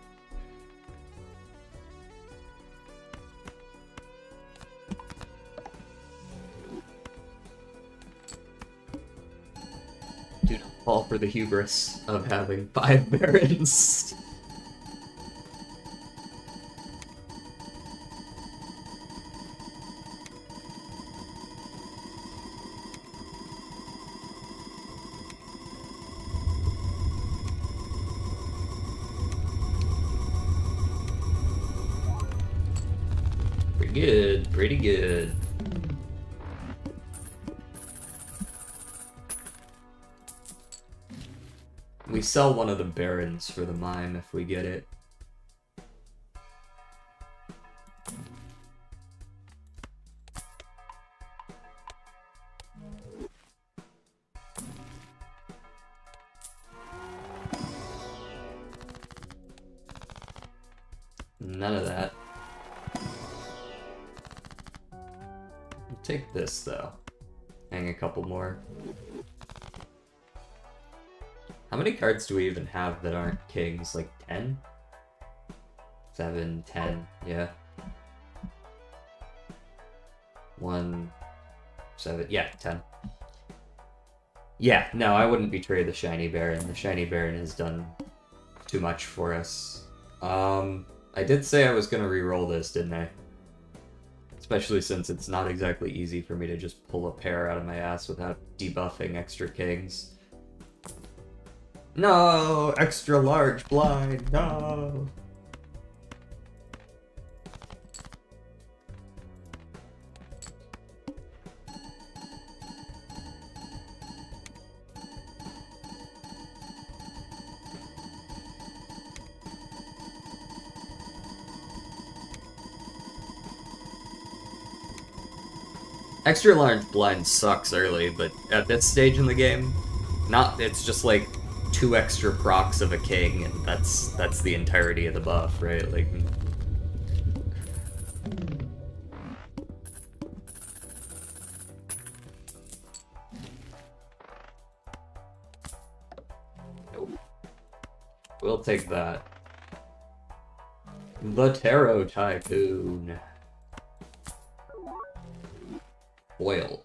for the hubris of having 5 barons. Pretty good, pretty good. We sell one of the barons for the mime if we get it. None of that. Take this, though. Hang a couple more. How many cards do we even have that aren't kings? Like 10? 7, 10, yeah. 1, 7, yeah, 10. Yeah, no, I wouldn't betray the Shiny Baron. The Shiny Baron has done too much for us. I did say I was gonna re-roll this, didn't I? Especially since it's not exactly easy for me to just pull a pair out of my ass without debuffing extra kings. No! Extra large blind, no! Extra large blind sucks early, but at this stage in the game, it's just like 2 extra procs of a king, and that's the entirety of the buff, right? Like, nope. We'll take that. The Tarot Tycoon. Foil.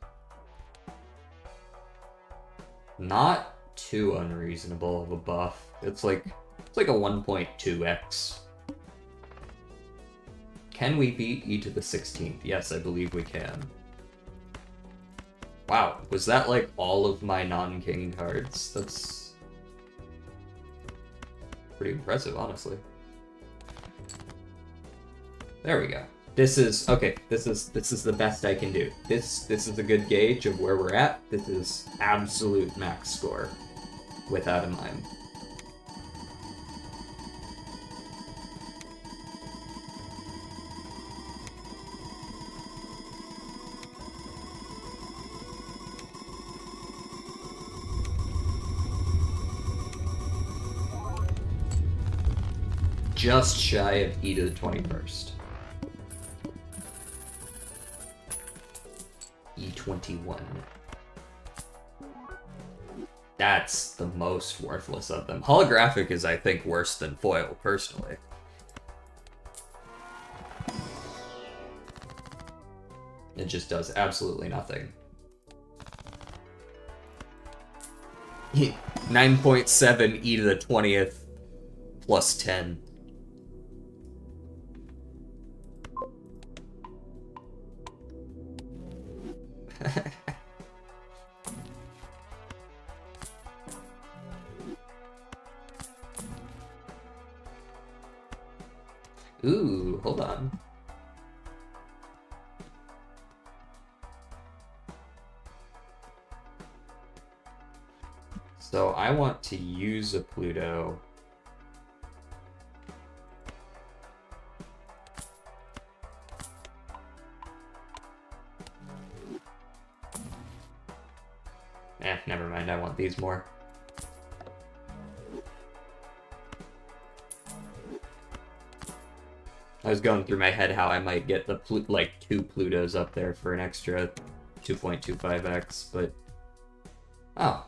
Not too unreasonable of a buff. It's like a 1.2x. Can we beat e to the 16th? Yes, I believe we can. Wow, was that like all of my non-king cards? That's pretty impressive, honestly. There we go. This is okay. This is the best I can do. This is a good gauge of where we're at. This is absolute max score without a mime. Just shy of e to the 21st. E21. That's the most worthless of them. Holographic is, I think, worse than foil, personally. It just does absolutely nothing. 9.7 e to the 20th plus 10. Ooh, hold on. So I want to use a Pluto. Never mind, I want these more. I was going through my head how I might get the like 2 Plutos up there for an extra 2.25x, but oh.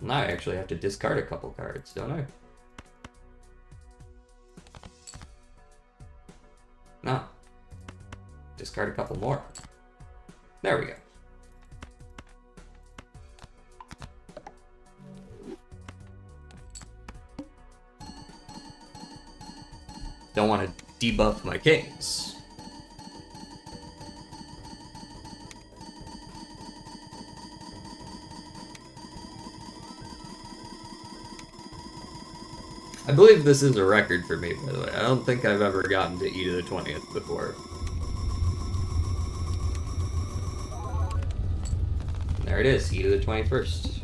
Now I actually have to discard a couple cards, don't I? No. Discard a couple more. There we go. Don't want to debuff my kings. I believe this is a record for me, by the way. I don't think I've ever gotten to E to the 20th before. There it is, E to the 21st.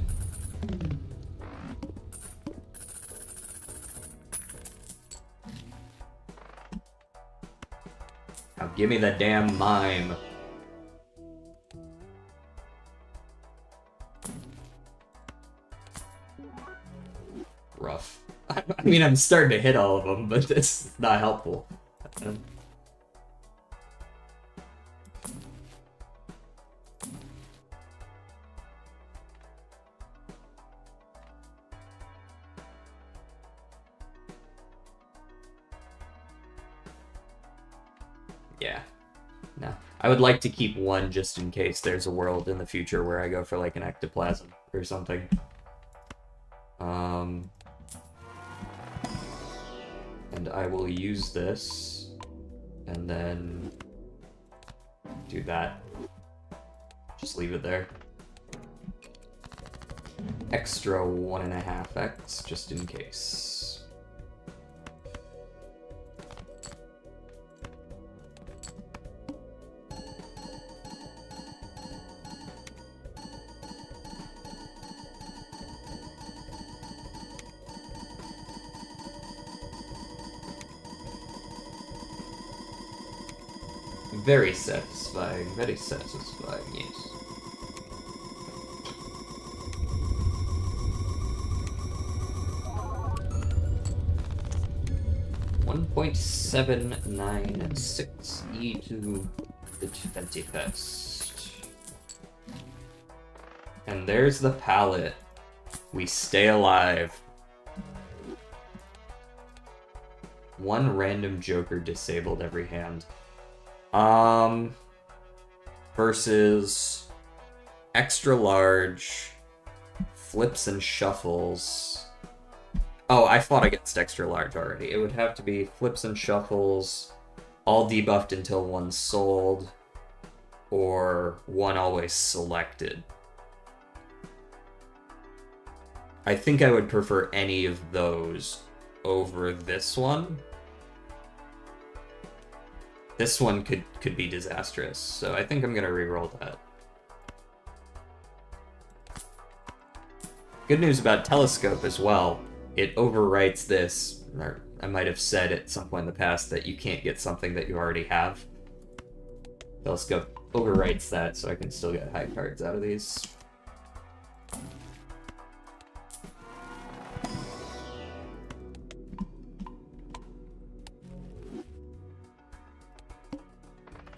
Now give me the damn mime. Rough. I mean, I'm starting to hit all of them, but this is not helpful. Yeah. No. I would like to keep one just in case there's a world in the future where I go for like an ectoplasm or something. And I will use this and then do that. Just leave it there. Extra 1.5x just in case. Very satisfying, yes. .796 E to the 21st. And there's the palette. We stay alive. One random joker disabled every hand. Versus extra large, flips and shuffles. Oh, I fought against extra large already. It would have to be flips and shuffles, all debuffed until one's sold, or one always selected. I think I would prefer any of those over this one. This one could be disastrous, so I think I'm gonna reroll that. Good news about Telescope as well. It overwrites this, or I might have said at some point in the past that you can't get something that you already have. Telescope overwrites that, so I can still get high cards out of these.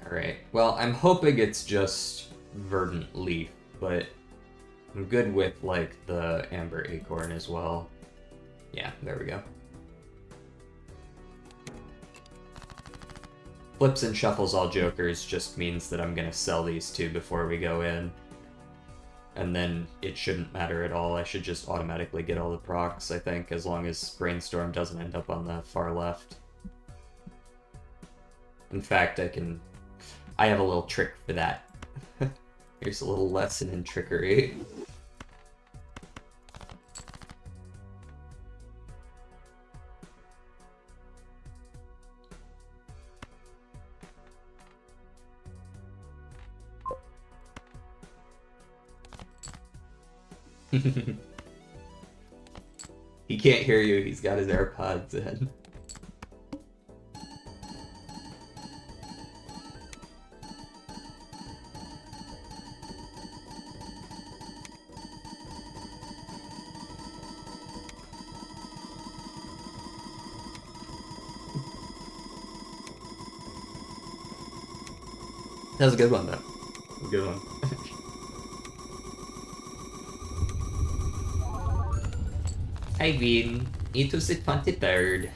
Alright, well, I'm hoping it's just Verdant Leaf, but I'm good with, like, the Amber Acorn as well. Yeah, there we go. Flips and shuffles all jokers just means that I'm gonna sell these two before we go in. And then it shouldn't matter at all. I should just automatically get all the procs, I think, as long as Brainstorm doesn't end up on the far left. In fact, I have a little trick for that. Here's a little lesson in trickery. He can't hear you, he's got his AirPods in. That was a good one, though. A good one. I win. It was the 23rd.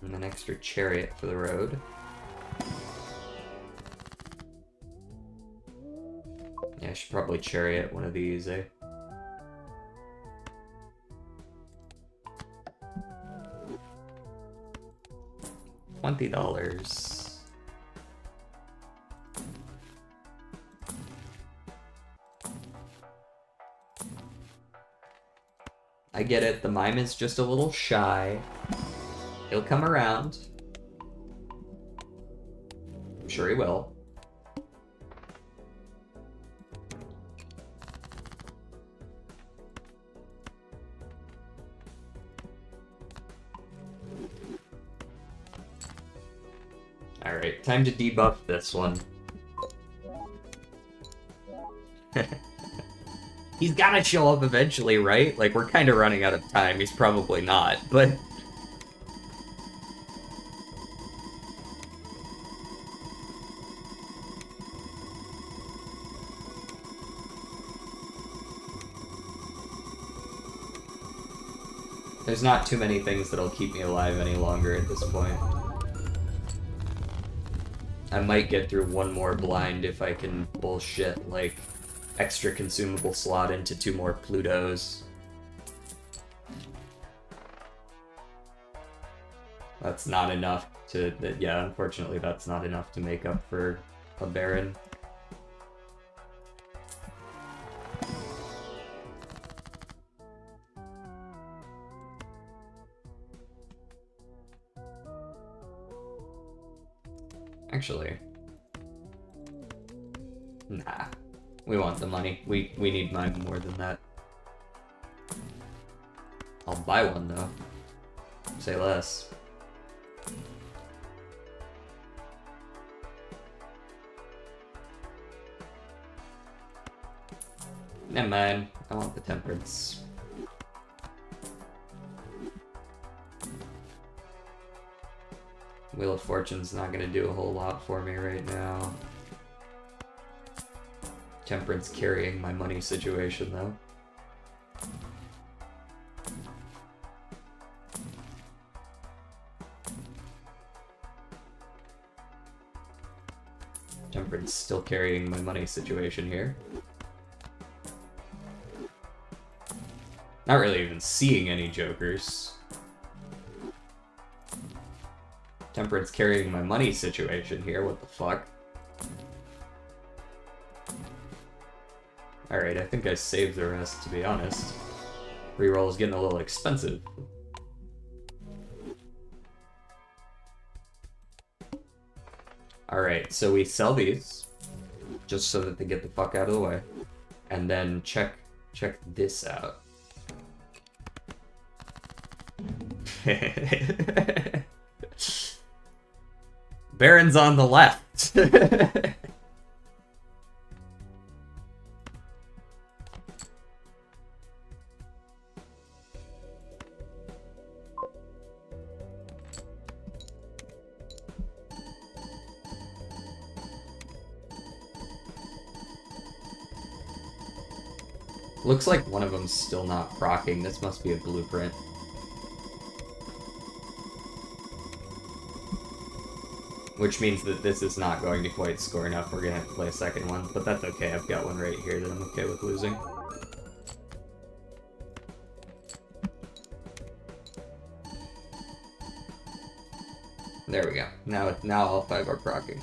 And an extra chariot for the road. Yeah, I should probably chariot one of these, eh? $20. I get it, the mime is just a little shy. He'll come around. I'm sure he will. Alright, time to debuff this one. He's gotta show up eventually, right? Like, we're kind of running out of time. He's probably not, but... There's not too many things that'll keep me alive any longer at this point. I might get through one more blind if I can bullshit, like, extra consumable slot into 2 more Plutos. That's not enough to... Yeah, unfortunately that's not enough to make up for a Baron. Actually... Nah. We want the money. We need mine more than that. I'll buy one, though. Say less. Never mind. I want the Temperance. Wheel of Fortune's not gonna do a whole lot for me right now. Temperance carrying my money situation, though. Temperance still carrying my money situation here. Not really even seeing any jokers. Temperance carrying my money situation here, what the fuck? Alright, I think I saved the rest, to be honest. Reroll is getting a little expensive. Alright, so we sell these, just so that they get the fuck out of the way. And then check this out. Baron's on the left. Looks like one of them's still not proccing. This must be a blueprint. Which means that this is not going to quite score enough. We're gonna have to play a second one, but that's okay. I've got one right here that I'm okay with losing. There we go. Now all 5 are proccing.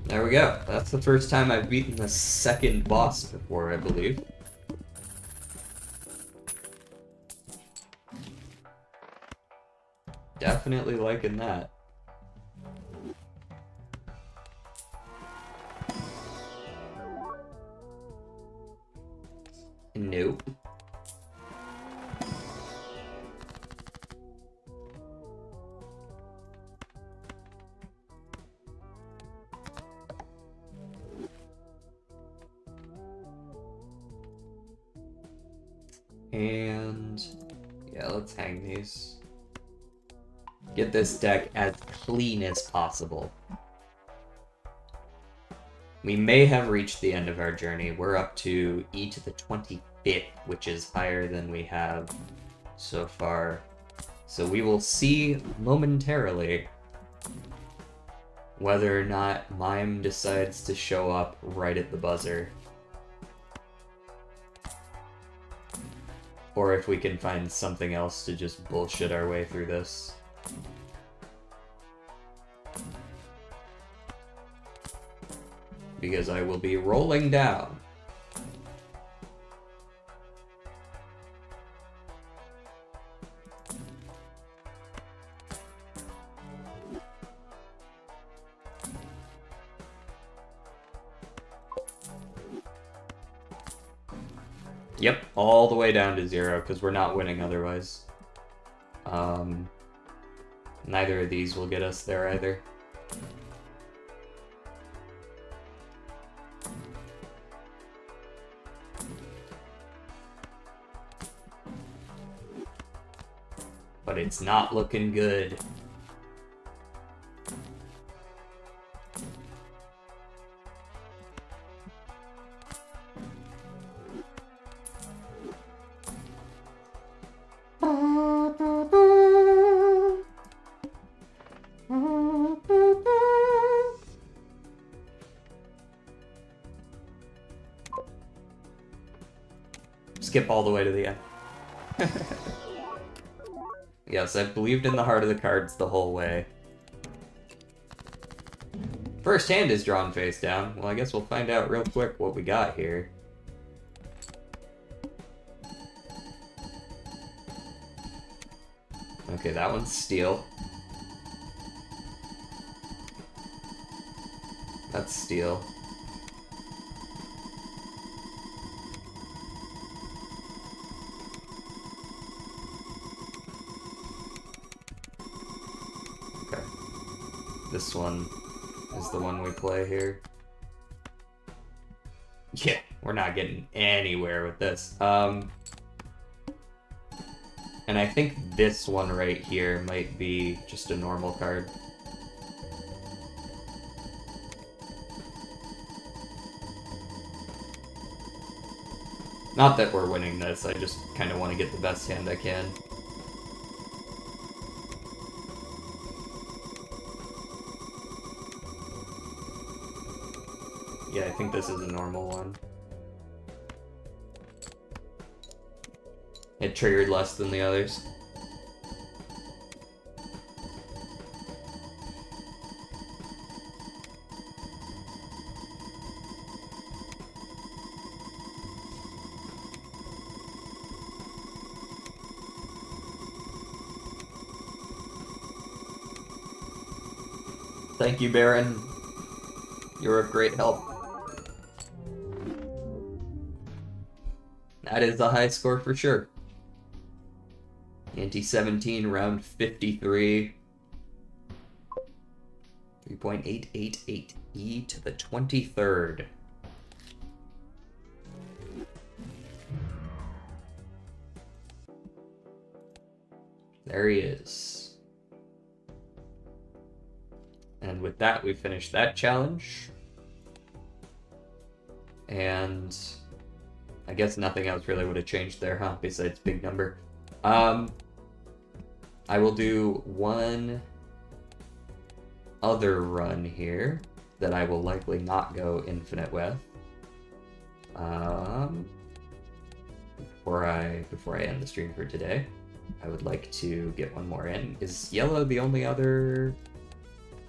There we go. That's the first time I've beaten the second boss before, I believe. Definitely liking that. Nope. And yeah, let's hang these. Get this deck as clean as possible. We may have reached the end of our journey. We're up to E to the 25th. 5th, which is higher than we have so far. So we will see momentarily whether or not Mime decides to show up right at the buzzer. Or if we can find something else to just bullshit our way through this. Because I will be rolling down. Yep, all the way down to 0, because we're not winning otherwise. Neither of these will get us there either. But it's not looking good. Skip all the way to the end. Yes, I've believed in the heart of the cards the whole way. First hand is drawn face down. Well, I guess we'll find out real quick what we got here. Okay, that one's steel. That's steel. Okay. This one is the one we play here. Yeah, we're not getting anywhere with this. And I think this one right here might be just a normal card. Not that we're winning this, I just kind of want to get the best hand I can. Yeah, I think this is a normal one. It triggered less than the others. Thank you, Baron. You're of great help. That is a high score for sure. Ante 17, round 53. 3.888 E to the 23rd. There he is. And with that, we finished that challenge. And I guess nothing else really would have changed there, huh? Besides big number. I will do one other run here that I will likely not go infinite with. Before I end the stream for today, I would like to get one more in. Is yellow the only other?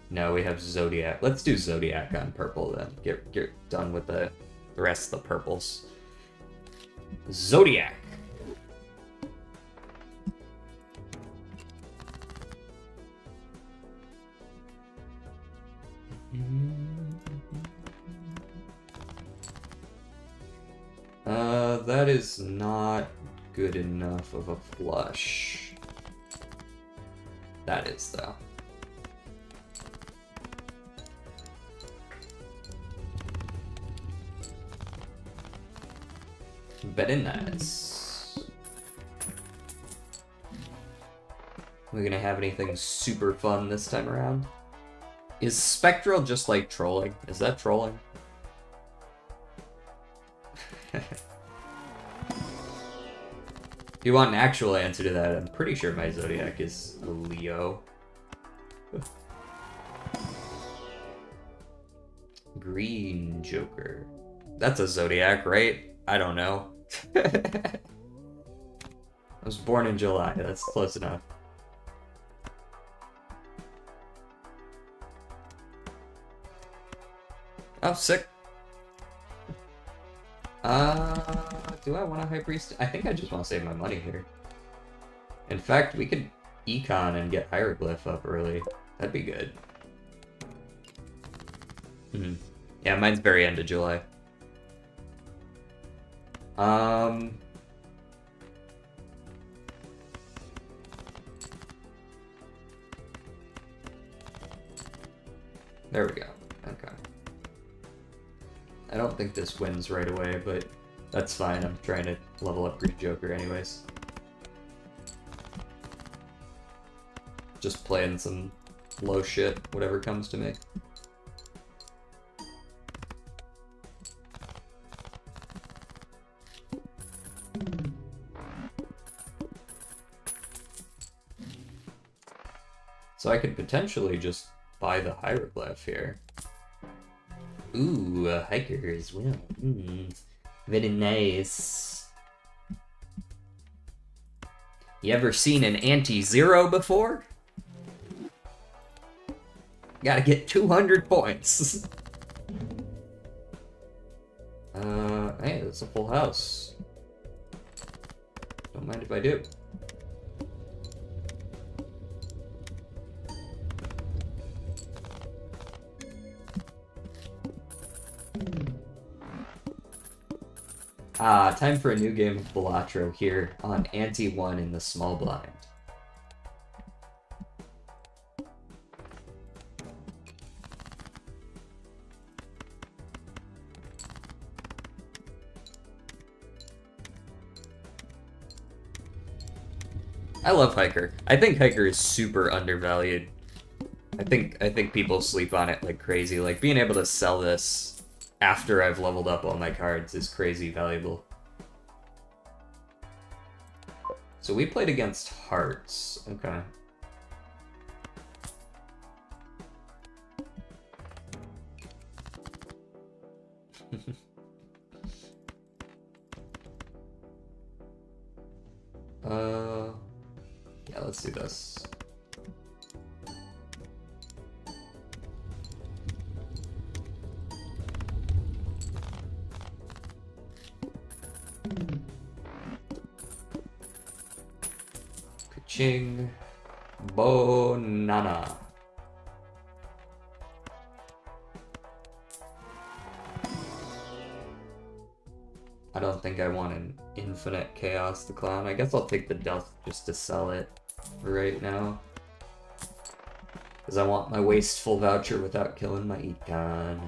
No, we have Zodiac. Let's do Zodiac on purple then. Get done with the rest of the purples. Zodiac. That is not good enough of a flush. That is, though. Very nice. We're gonna have anything super fun this time around? Is Spectral just like trolling? Is that trolling? you want an actual answer to that, I'm pretty sure my zodiac is a Leo. Green Joker. That's a zodiac, right? I don't know. I was born in July. That's close enough. Oh, sick. Do I want a High Priest? I think I just want to save my money here. In fact, we could econ and get Hieroglyph up early. That'd be good. Yeah, mine's very end of July. There we go. Okay. I don't think this wins right away, but that's fine. I'm trying to level up Green Joker anyways. Just playing some low shit, whatever comes to me. So I could potentially just buy the Hieroglyph here. Ooh, a hiker as well. Very nice. You ever seen an anti-zero before? Gotta get 200 points. Hey, that's a full house. Don't mind if I do. Time for a new game of Balatro here on Ante 1 in the small blind. I love Hiker. I think Hiker is super undervalued. I think people sleep on it like crazy. Like, being able to sell this after I've leveled up all my cards is crazy valuable. So we played against Hearts. Okay. Yeah, let's do this. Ka-ching. Bonana. I don't think I want an infinite Chaos the Clown. I guess I'll take the Death just to sell it for right now. Because I want my wasteful voucher without killing my econ.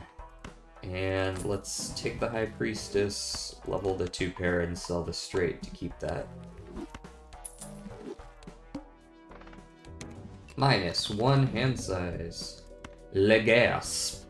And let's take the High Priestess, level the 2-pair, and sell the straight to keep that. -1 hand size. Le gasp.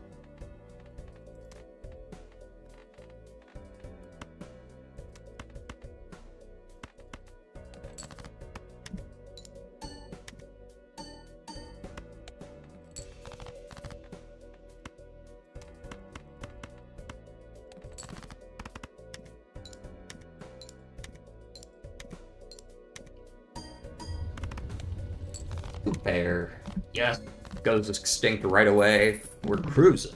Bear. Yes. Goes extinct right away. We're cruising.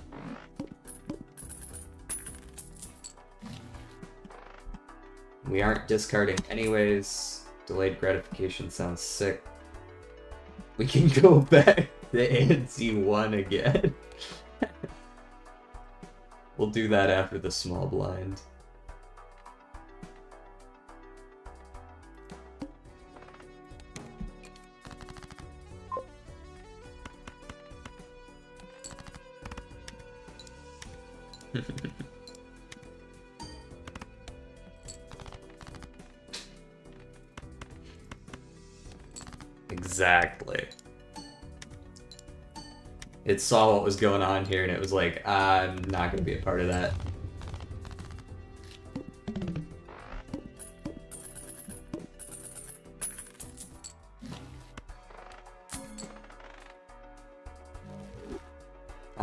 We aren't discarding anyways. Delayed gratification sounds sick. We can go back to ANC1 again. We'll do that after the small blind. Exactly. It saw what was going on here and it was like, I'm not going to be a part of that.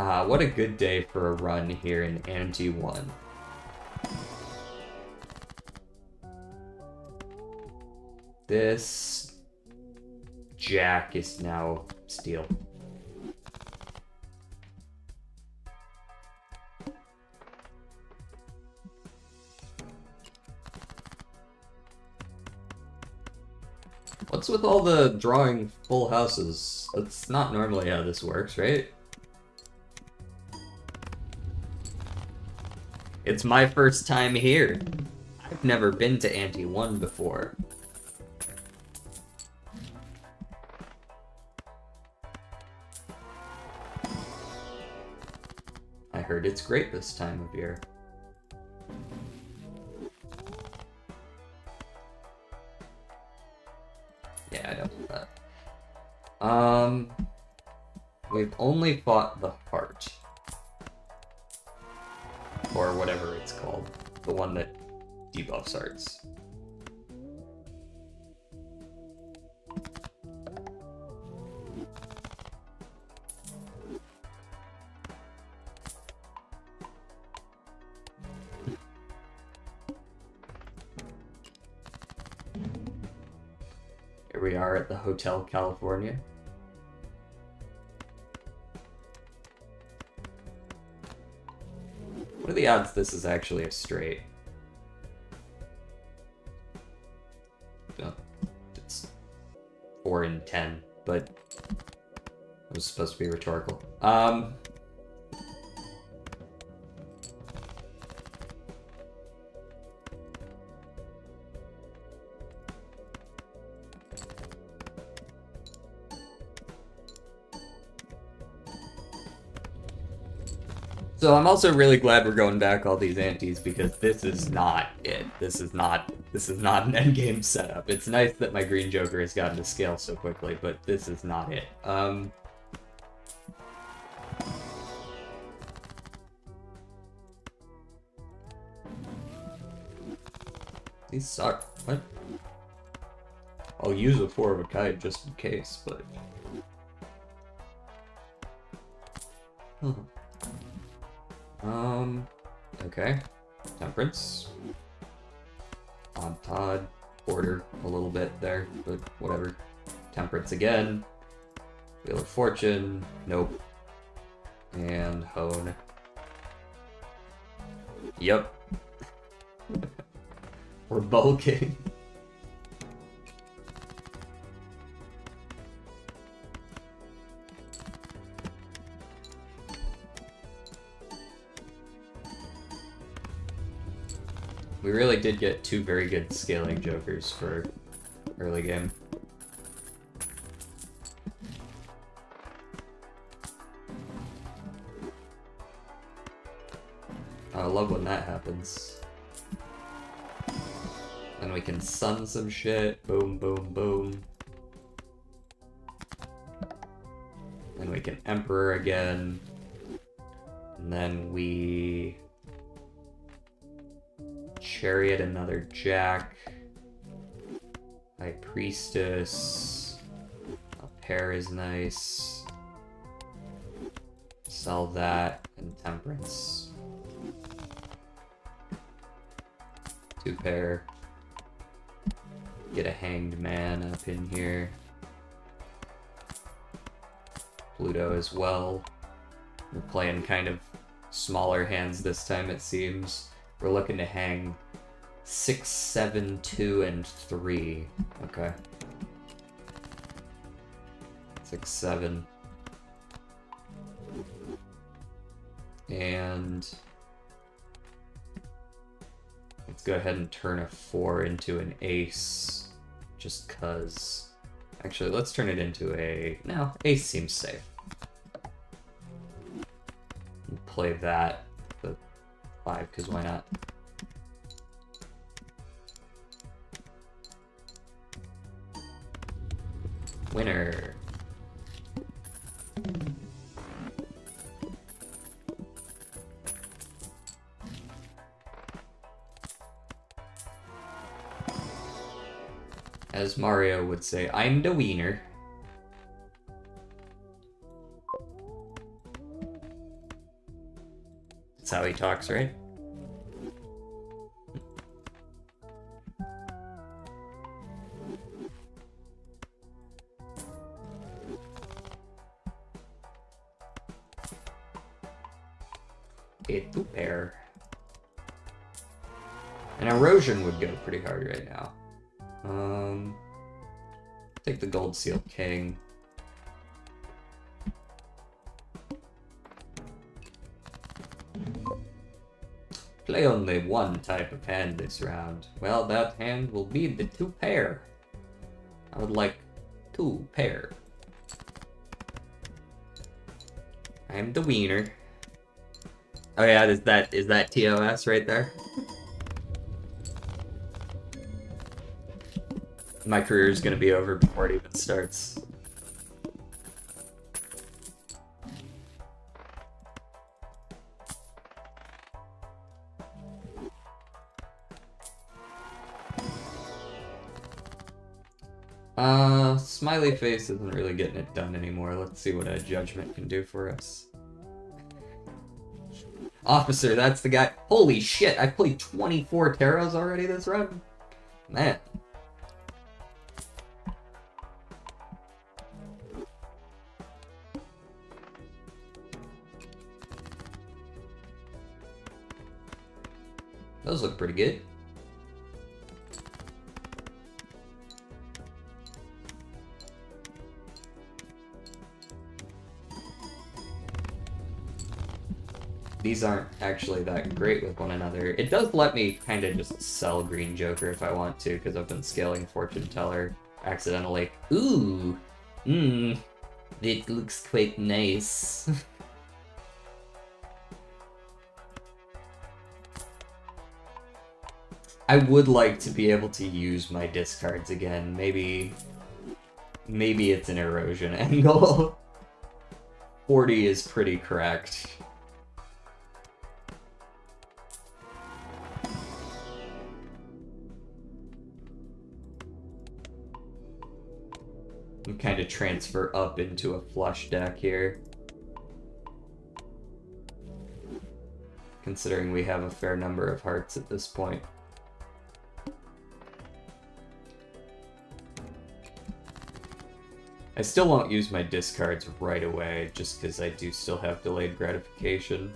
What a good day for a run here in Ante 1. This Jack is now steel. What's with all the drawing full houses? That's not normally how this works, right? It's my first time here. I've never been to Ante 1 before. I heard it's great this time of year. Yeah, I don't want that. We've only fought the heart. Or whatever it's called. The one that debuffs hearts. Here we are at the Hotel California. What are the odds this is actually a straight? Oh, it's 4 in 10, but it was supposed to be rhetorical. So I'm also really glad we're going back all these antes because this is not it. This is not an endgame setup. It's nice that my green Joker has gotten to scale so quickly, but this is not it. These suck. What? I'll use a 4 of a kite just in case, but... Okay. Temperance. Odd Todd. Order a little bit there, but whatever. Temperance again. Wheel of Fortune. Nope. And Hone. Yep. We're bulking. We really did get 2 very good scaling jokers for early game. I love when that happens. Then we can sun some shit. Boom, boom, boom. Then we can Emperor again. And then we... Chariot, another Jack. High Priestess. A pair is nice. Sell that and Temperance. 2 pair. Get a Hanged Man up in here. Pluto as well. We're playing kind of smaller hands this time, it seems. We're looking to hang 6, 7, 2, and 3. Okay. 6, 7. And let's go ahead and turn a 4 into an ace. Just cuz. Actually, let's turn it into a... No, ace seems safe. Play that. 5, because why not? Winner. As Mario would say, I'm the wiener. That's how he talks, right? A two pair. An erosion would go pretty hard right now. Take the gold seal king. Play only one type of hand this round. Well, that hand will be the two pair. I would like two pair. I'm the wiener. Oh yeah, is that TOS right there? My career is gonna be over before it even starts. Smiley face isn't really getting it done anymore. Let's see what a judgment can do for us. Officer, that's the guy. Holy shit, I've played 24 tarots already this run? Man. Those look pretty good. These aren't actually that great with one another. It does let me kind of just sell Green Joker if I want to, because I've been scaling Fortune Teller accidentally. Ooh! It looks quite nice. I would like to be able to use my discards again. Maybe it's an erosion angle. 40 is pretty correct. And kind of transfer up into a flush deck here. Considering we have a fair number of hearts at this point. I still won't use my discards right away, just because I do still have delayed gratification.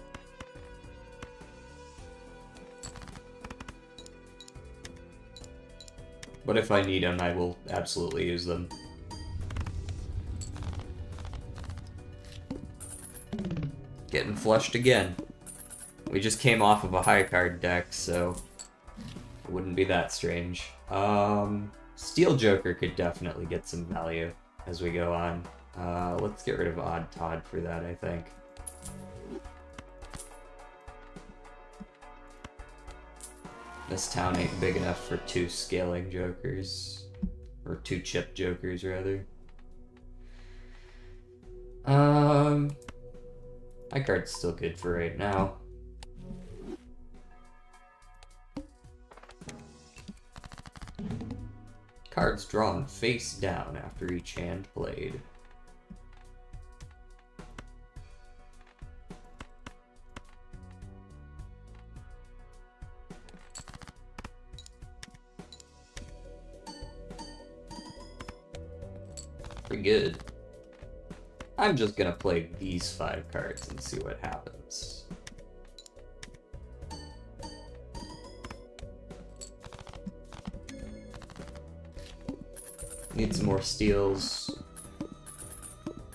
But if I need them, I will absolutely use them. Getting flushed again. We just came off of a high card deck, so it wouldn't be that strange. Steel Joker could definitely get some value as we go on. Let's get rid of Odd Todd for that, I think. This town ain't big enough for two scaling jokers. Or two chip jokers, rather. My card's still good for right now. Cards drawn face down after each hand played. Pretty good. I'm just gonna play these 5 cards and see what happens. Need some more steals.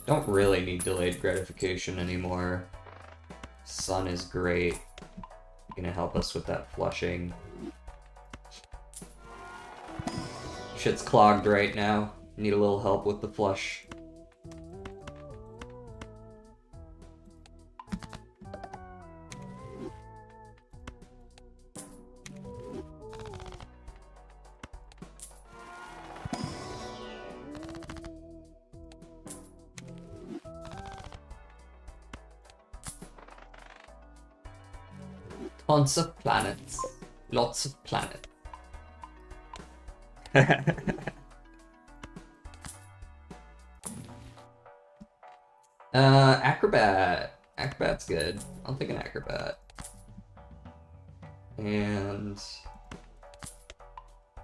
Don't really need delayed gratification anymore. Sun is great. Gonna help us with that flushing. Shit's clogged right now. Need a little help with the flush. Tons of planets. Lots of planets. Acrobat. Acrobat's good. I'll take an acrobat. And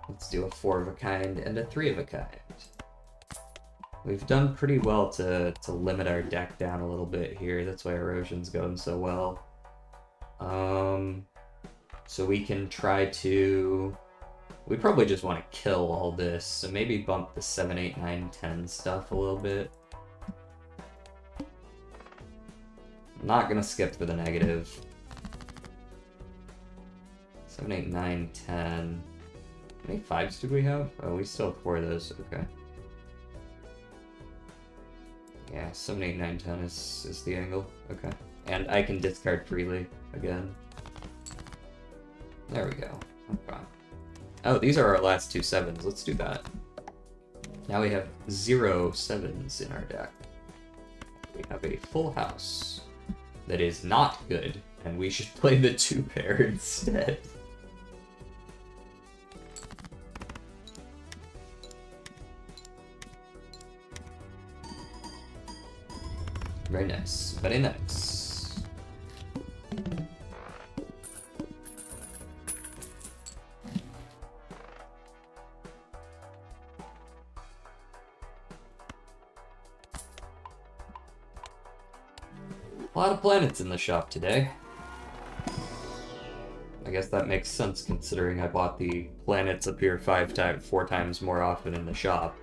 let's do a 4 of a kind and a 3 of a kind. We've done pretty well to limit our deck down a little bit here. That's why Erosion's going so well. So we can try to... We probably just want to kill all this, so maybe bump the 7, 8, 9, 10 stuff a little bit. I'm not gonna skip for the negative. 7, 8, 9, 10... How many 5s do we have? Oh, we still have 4 of those, okay. Yeah, 7, 8, 9, 10 is the angle. Okay. And I can discard freely again. There we go. Okay. Oh, these are our last 2 7s. Let's do that. Now we have 0 7s in our deck. We have a full house that is not good, and we should play the 2 pair instead. Very nice. Very nice. A lot of planets in the shop today. I guess that makes sense considering I bought the planets appear 4 times more often in the shop.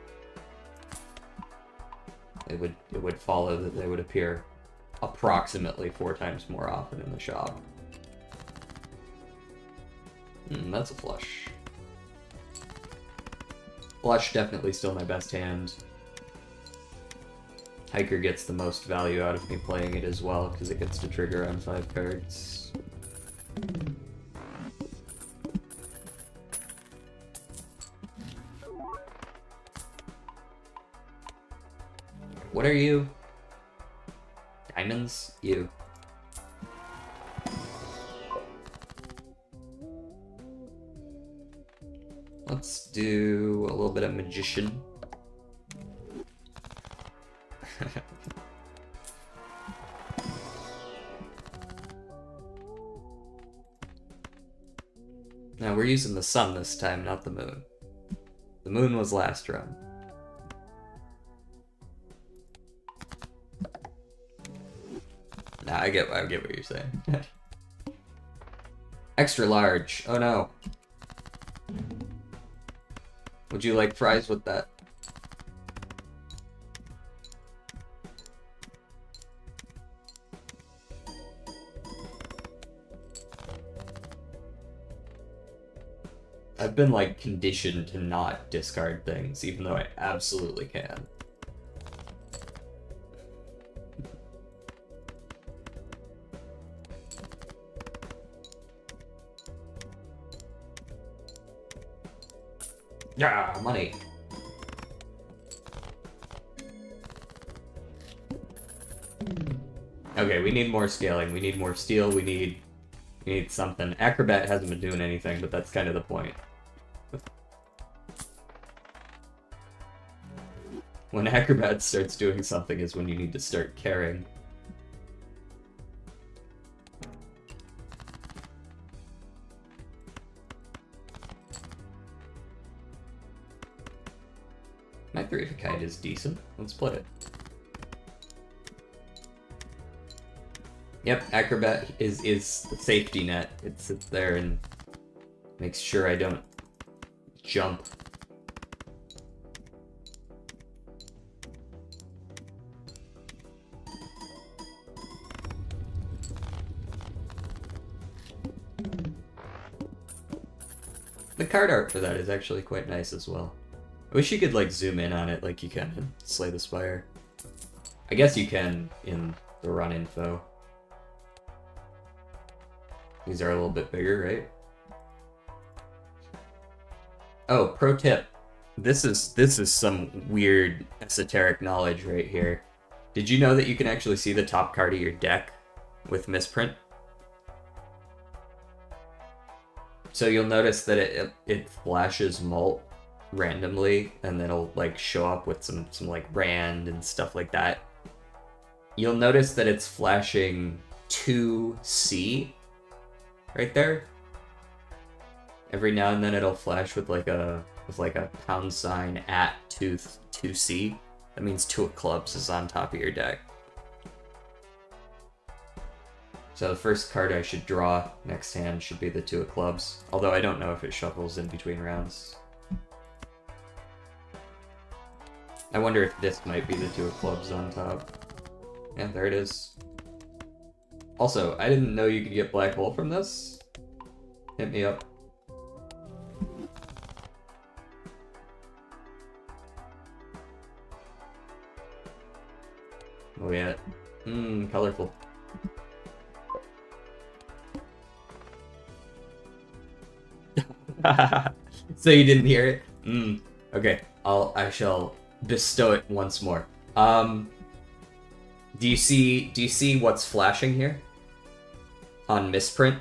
It would follow that they would appear approximately 4 times more often in the shop. That's a flush. Flush definitely still my best hand. Hiker gets the most value out of me playing it as well, because it gets to trigger on 5 cards. What are you? Diamonds? You. Let's do a little bit of Magician. Now we're using the sun this time, not the moon. The moon was last run. Nah, I get what you're saying. Extra large. Oh no. Would you like fries with that? I've been like conditioned to not discard things, even though I absolutely can. Yeah, money. Okay, we need more scaling. We need more steel. We need something. Acrobat hasn't been doing anything, but that's kind of the point. When Acrobat starts doing something is when you need to start caring. My 3 of a kind is decent. Let's split it. Yep, Acrobat is the safety net. It sits there and makes sure I don't jump. The card art for that is actually quite nice as well. I wish you could like zoom in on it like you can in Slay the Spire. I guess you can in the run info. These are a little bit bigger, right? Oh, pro tip. This is some weird esoteric knowledge right here. Did you know that you can actually see the top card of your deck with misprint? So you'll notice that it flashes Molt randomly, and then it'll like show up with some like Rand and stuff like that. You'll notice that it's flashing 2C right there. Every now and then it'll flash with like a pound sign at 2C. That means 2 of clubs is on top of your deck. So the first card I should draw next hand should be the 2 of clubs. Although I don't know if it shuffles in between rounds. I wonder if this might be the 2 of clubs on top. Yeah, there it is. Also, I didn't know you could get black hole from this. Hit me up. Oh yeah. Colorful. So you didn't hear it? Okay. I shall bestow it once more. Do you see what's flashing here? On misprint?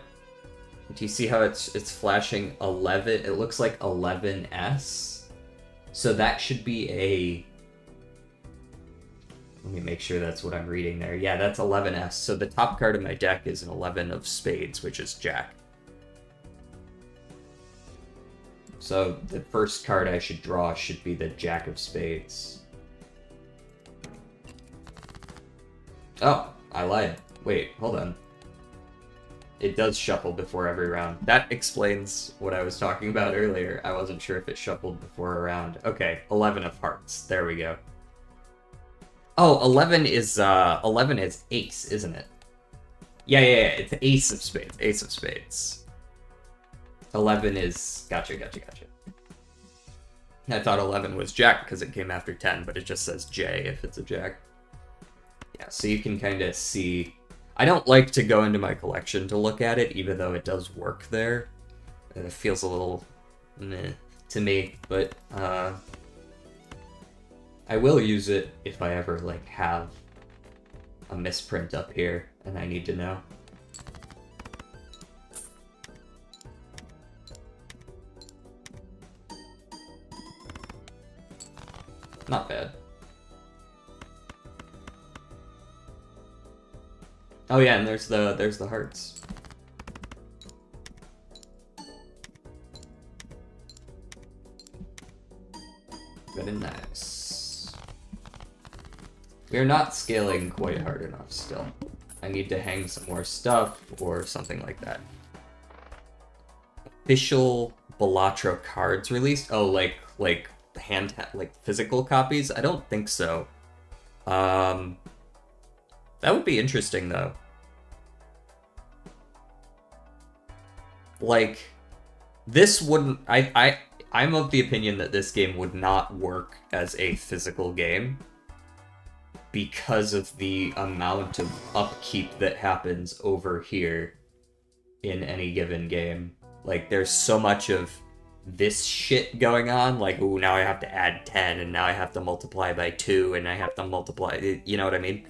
Do you see how it's flashing 11? It looks like 11S. So that should be a... Let me make sure that's what I'm reading there. Yeah, that's 11S. So the top card of my deck is an 11 of spades, which is Jack. So the first card I should draw should be the Jack of Spades. Oh, I lied. Wait, hold on. It does shuffle before every round. That explains what I was talking about earlier. I wasn't sure if it shuffled before a round. Okay, 11 of hearts. There we go. Oh, 11 is ace, isn't it? Yeah, it's ace of spades. Ace of spades. 11 is... Gotcha. I thought 11 was Jack because it came after 10, but it just says J if it's a Jack. Yeah, so you can kind of see... I don't like to go into my collection to look at it, even though it does work there. It feels a little meh to me, but I will use it if I ever like have a misprint up here and I need to know. Not bad. Oh yeah, and there's the hearts. Very nice. We are not scaling quite hard enough still. I need to hang some more stuff or something like that. Official Balatro cards released? Oh, like physical copies? I don't think so. That would be interesting though. Like, this wouldn't... I'm of the opinion that this game would not work as a physical game because of the amount of upkeep that happens over here in any given game. Like, there's so much of this shit going on, like, ooh, now I have to add 10, and now I have to multiply by 2, and I have to multiply... You know what I mean?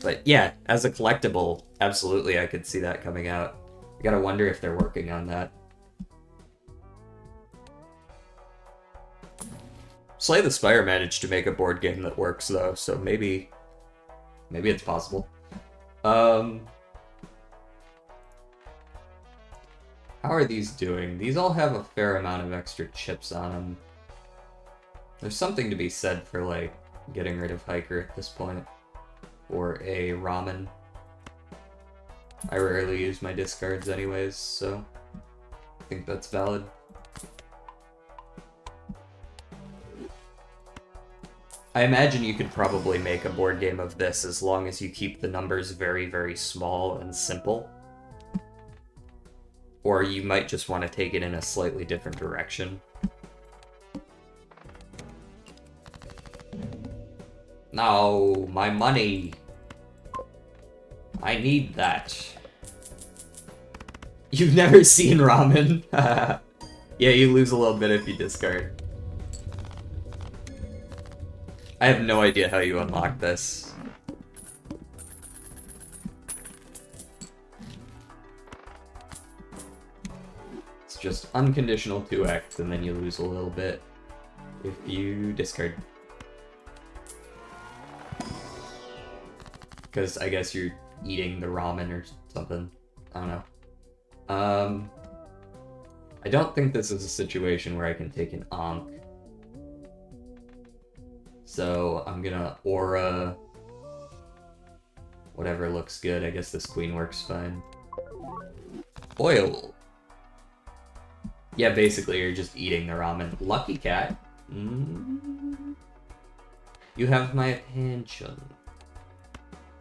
But yeah, as a collectible, absolutely I could see that coming out. I gotta wonder if they're working on that. Slay the Spire managed to make a board game that works, though, so maybe it's possible. How are these doing? These all have a fair amount of extra chips on them. There's something to be said for, like, getting rid of Hiker at this point. Or a Ramen. I rarely use my discards anyways, so I think that's valid. I imagine you could probably make a board game of this as long as you keep the numbers very, very small and simple. Or you might just want to take it in a slightly different direction. No, my money! I need that. You've never seen ramen? Yeah, you lose a little bit if you discard. I have no idea how you unlock this. It's just unconditional 2x, and then you lose a little bit if you discard. Because I guess you're eating the ramen or something. I don't know. I don't think this is a situation where I can take an Ankh. So I'm gonna Aura whatever looks good. I guess this queen works fine. Oil. Yeah, basically you're just eating the ramen. Lucky cat. You have my attention.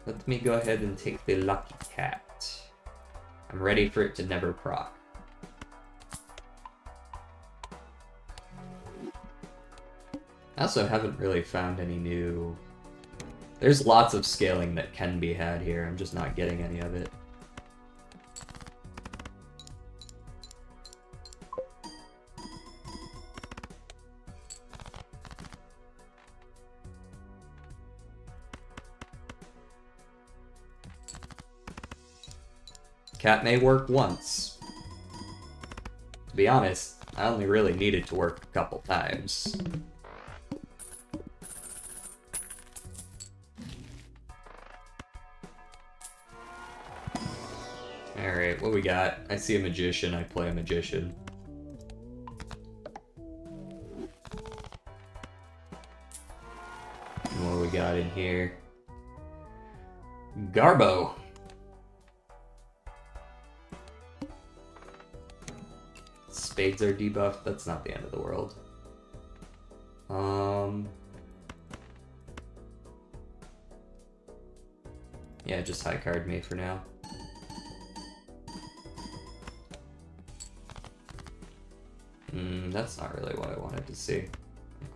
Let me go ahead and take the lucky cat. I'm ready for it to never proc. I also haven't really found any new... There's lots of scaling that can be had here, I'm just not getting any of it. Cat may work once. To be honest, I only really need it to work a couple times. Alright, what we got? I see a magician, I play a magician. And what we got in here? Garbo! Spades are debuffed, that's not the end of the world. Yeah, just high card me for now. That's not really what I wanted to see.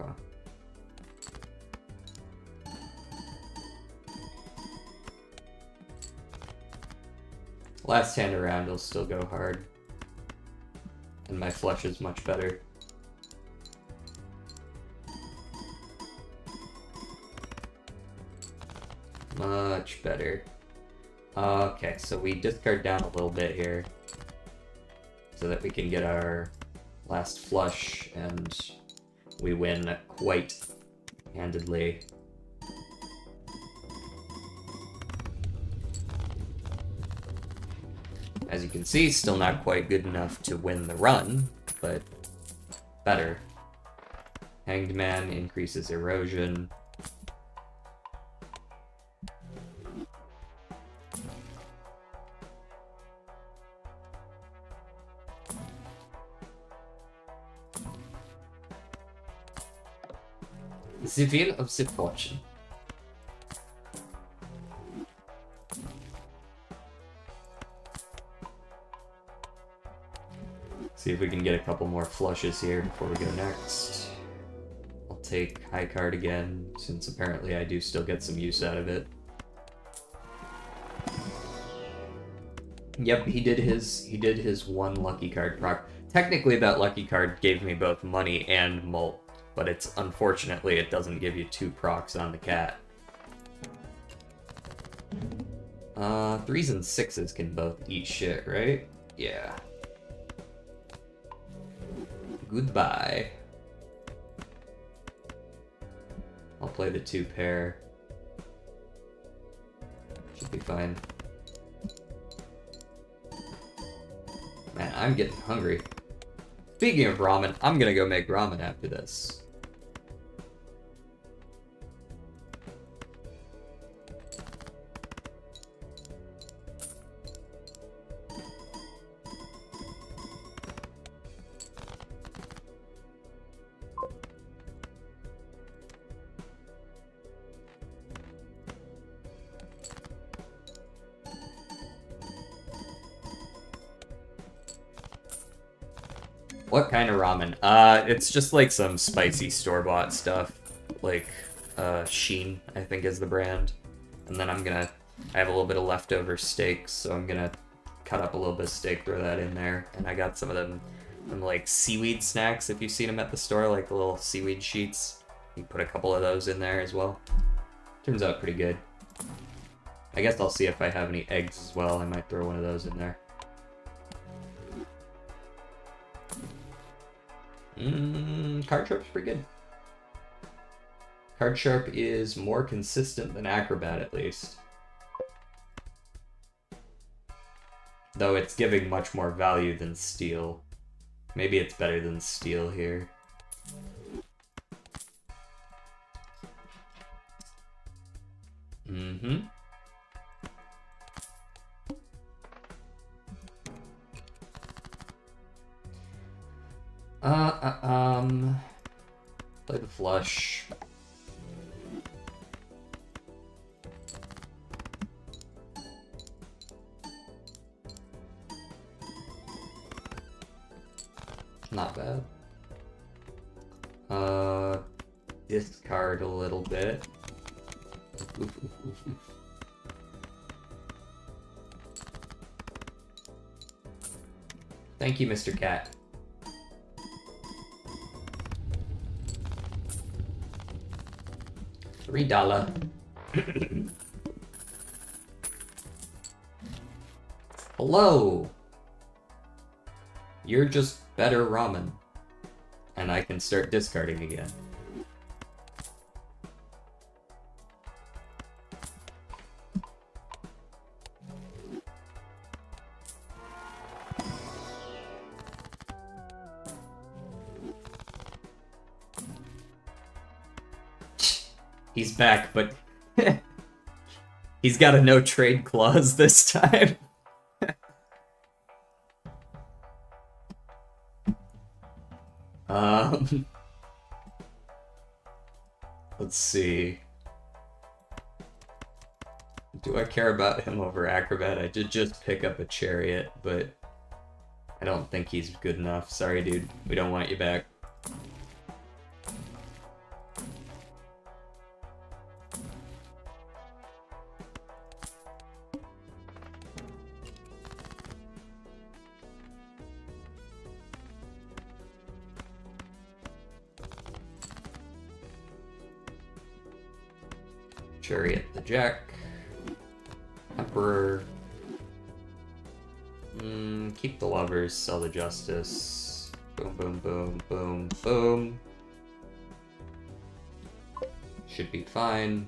Okay. Last hand around, he'll still go hard. And my flush is much better. Much better. Okay, so we discard down a little bit here. So that we can get our last flush, and we win quite handedly. As you can see, still not quite good enough to win the run, but better. Hanged Man increases erosion. The Wheel of the Fortune. See if we can get a couple more flushes here before we go next. I'll take high card again, since apparently I do still get some use out of it. Yep, he did his one lucky card proc. Technically that lucky card gave me both money and mult, but it's unfortunately it doesn't give you 2 procs on the cat. 3s and 6s can both eat shit, right? Yeah. Goodbye. I'll play the 2 pair. Should be fine. Man, I'm getting hungry. Speaking of ramen, I'm gonna go make ramen after this. What kind of ramen? It's just like some spicy store-bought stuff. Like, Sheen, I think is the brand. And then I have a little bit of leftover steak, so I'm gonna cut up a little bit of steak, throw that in there. And I got some of them like seaweed snacks, if you've seen them at the store, like the little seaweed sheets. You put a couple of those in there as well. Turns out pretty good. I guess I'll see if I have any eggs as well. I might throw one of those in there. Card Sharp's pretty good. Card Sharp is more consistent than Acrobat, at least. Though it's giving much more value than Steel. Maybe it's better than steel here. Mm-hmm. Play the flush. Not bad. Discard a little bit. Thank you, Mr. Cat. $3. Hello! You're just better ramen. And I can start discarding again. He's back, but he's got a no trade clause this time. Let's see. Do I care about him over Acrobat? I did just pick up a Chariot, but I don't think he's good enough. Sorry, dude. We don't want you back. Chariot the Jack. Emperor. Keep the lovers, sell the justice. Boom, boom, boom, boom, boom. Should be fine.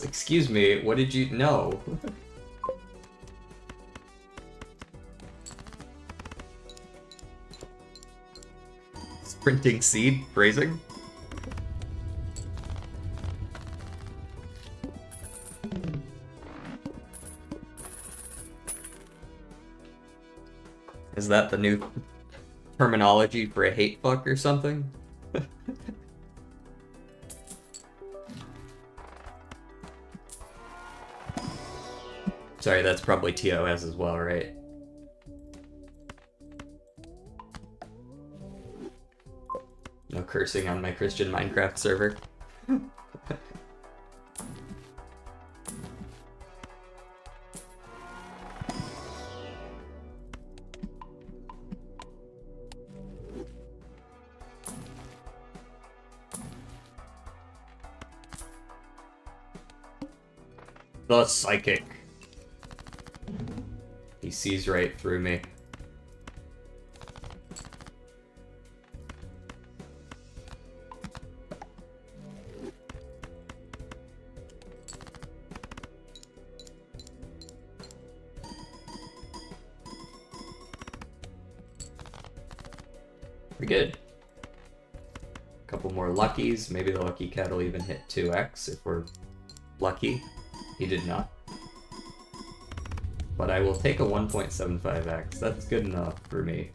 Excuse me, what did you know? Sprinting seed, phrasing. Is that the new terminology for a hate fuck or something? Sorry, that's probably TOS as well, right? No cursing on my Christian Minecraft server. The Psychic. He sees right through me. Pretty good. A couple more luckies. Maybe the lucky cat will even hit 2x if we're lucky. He did not. But I will take a 1.75x. That's good enough for me.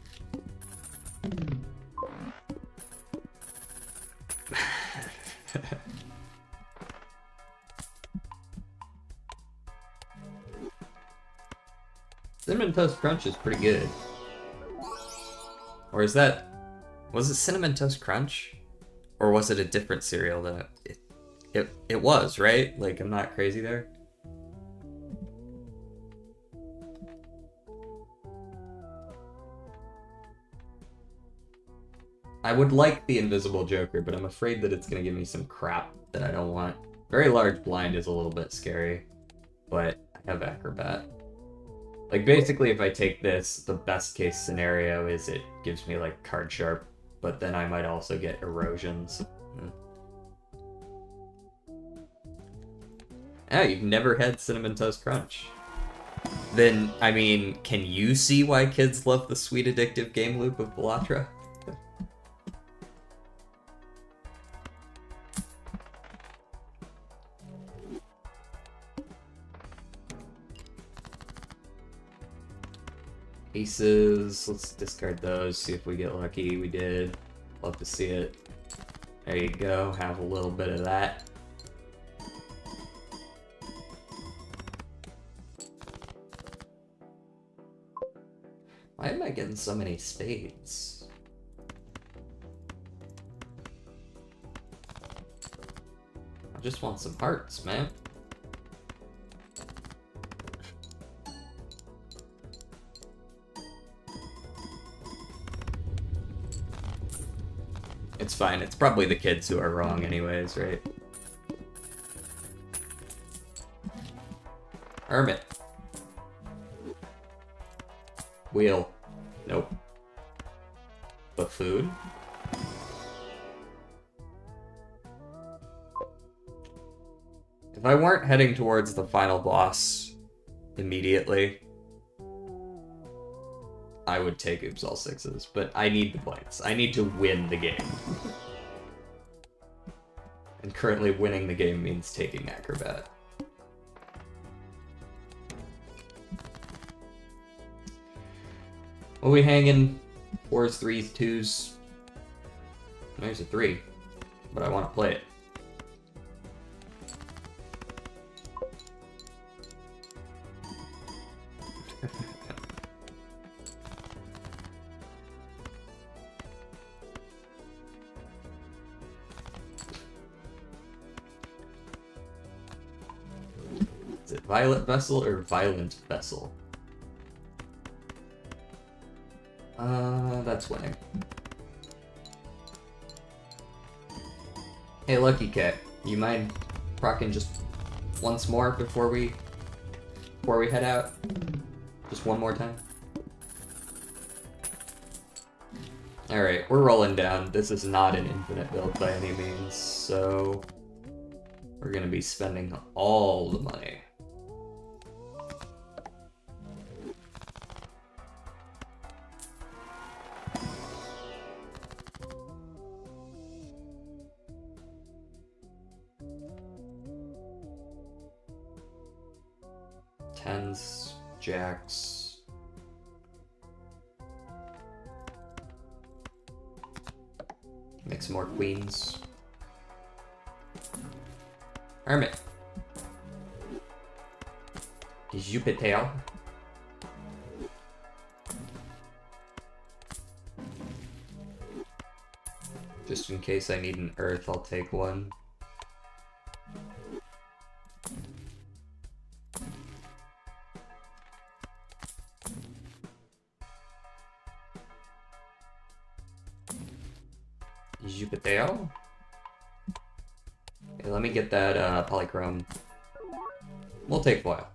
Cinnamon Toast Crunch is pretty good. Or is that... Was it Cinnamon Toast Crunch? Or was it a different cereal that... It was, right? Like, I'm not crazy there? I would like the Invisible Joker, but I'm afraid that it's going to give me some crap that I don't want. Very Large Blind is a little bit scary, but I have Acrobat. Like, basically, if I take this, the best case scenario is it gives me, like, Card Sharp, but then I might also get Erosions. Oh, you've never had Cinnamon Toast Crunch. Then, I mean, can you see why kids love the sweet addictive game loop of Balatro? Aces, let's discard those, see if we get lucky. We did. Love to see it. There you go, have a little bit of that. Why am I getting so many spades? I just want some hearts, man. It's fine, it's probably the kids who are wrong anyways, right? Hermit. Wheel. Nope. Buffoon? If I weren't heading towards the final boss immediately, I would take Oops All Sixes, but I need the points. I need to win the game. And currently winning the game means taking Acrobat. What are we hanging? 4s, 3s, 2s. There's a 3, but I want to play it. Is it Violet Vessel or Violent Vessel? That's winning. Hey, Lucky Cat, you mind rocking just once more before we head out? Just one more time? Alright, we're rolling down. This is not an infinite build by any means, so we're gonna be spending all the money. Tens, jacks. Make some more queens. Hermit. Jupiter. Just in case I need an earth, I'll take one. Jupiter. Okay, let me get that polychrome. We'll take foil.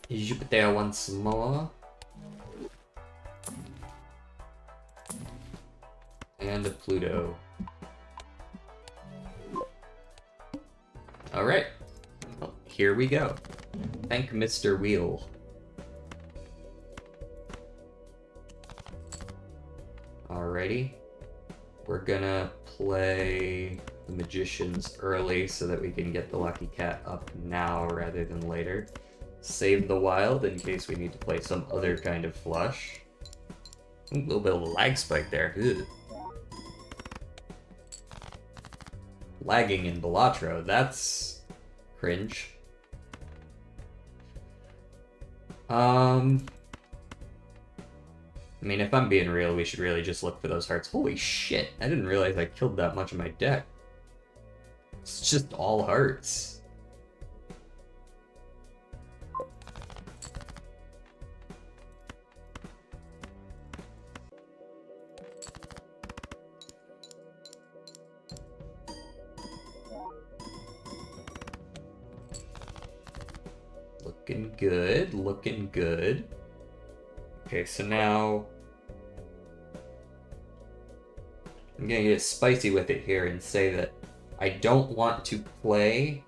Jupiter once more. And a Pluto. Alright. Well, here we go. Thank Mr. Wheel. Alrighty. We're gonna play the Magicians early so that we can get the Lucky Cat up now rather than later. Save the Wild in case we need to play some other kind of flush. Ooh, a little bit of a lag spike there. Ugh. Lagging in Balatro, that's cringe. I mean, if I'm being real, we should really just look for those hearts. Holy shit, I didn't realize I killed that much of my deck. It's just all hearts. Looking good, looking good. Okay, so now I'm gonna get spicy with it here and say that I don't want to play,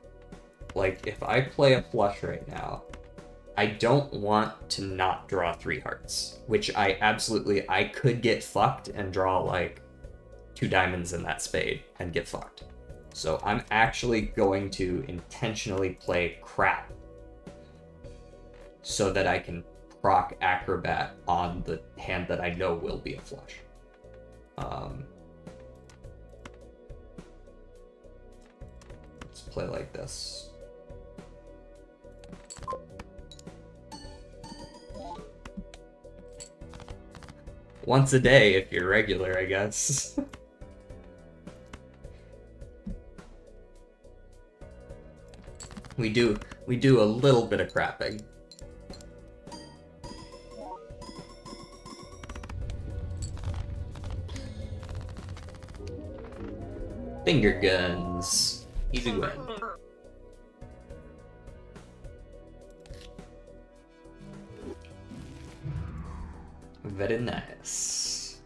like, if I play a flush right now, I don't want to not draw 3 hearts, which I could get fucked and draw, like, 2 diamonds in that spade and get fucked. So I'm actually going to intentionally play crap so that I can proc Acrobat on the hand that I know will be a flush. Let's play like this. Once a day if you're regular, I guess. we do a little bit of crapping. Finger guns. Easy win. Very nice.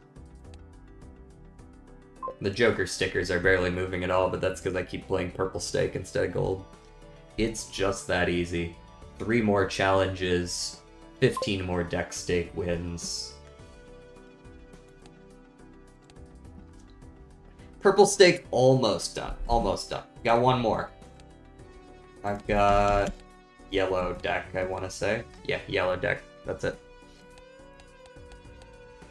The Joker stickers are barely moving at all, but that's because I keep playing purple stake instead of gold. It's just that easy. 3 more challenges, 15 more deck stake wins. Purple stake almost done. Almost done. Got 1 more. I've got yellow deck, I want to say. Yeah, yellow deck. That's it.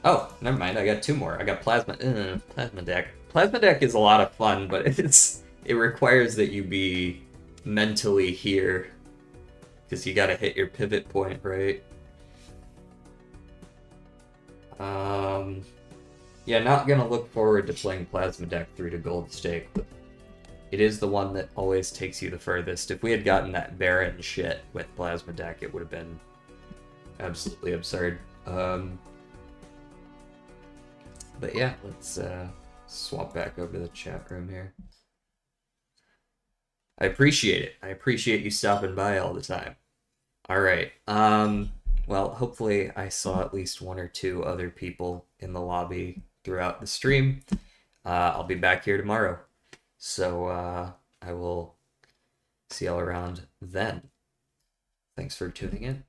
Oh, never mind. I got 2 more. I got plasma deck. Plasma deck is a lot of fun, but it requires that you be mentally here, because you gotta hit your pivot point, right? Yeah, not gonna look forward to playing plasma deck through to gold stake, but it is the one that always takes you the furthest. If we had gotten that Baron shit with plasma deck, it would have been absolutely absurd. But yeah, let's swap back over to the chat room here. I appreciate it. I appreciate you stopping by all the time. All right. Well, hopefully I saw at least 1 or 2 other people in the lobby throughout the stream. I'll be back here tomorrow. So I will see y'all around then. Thanks for tuning in.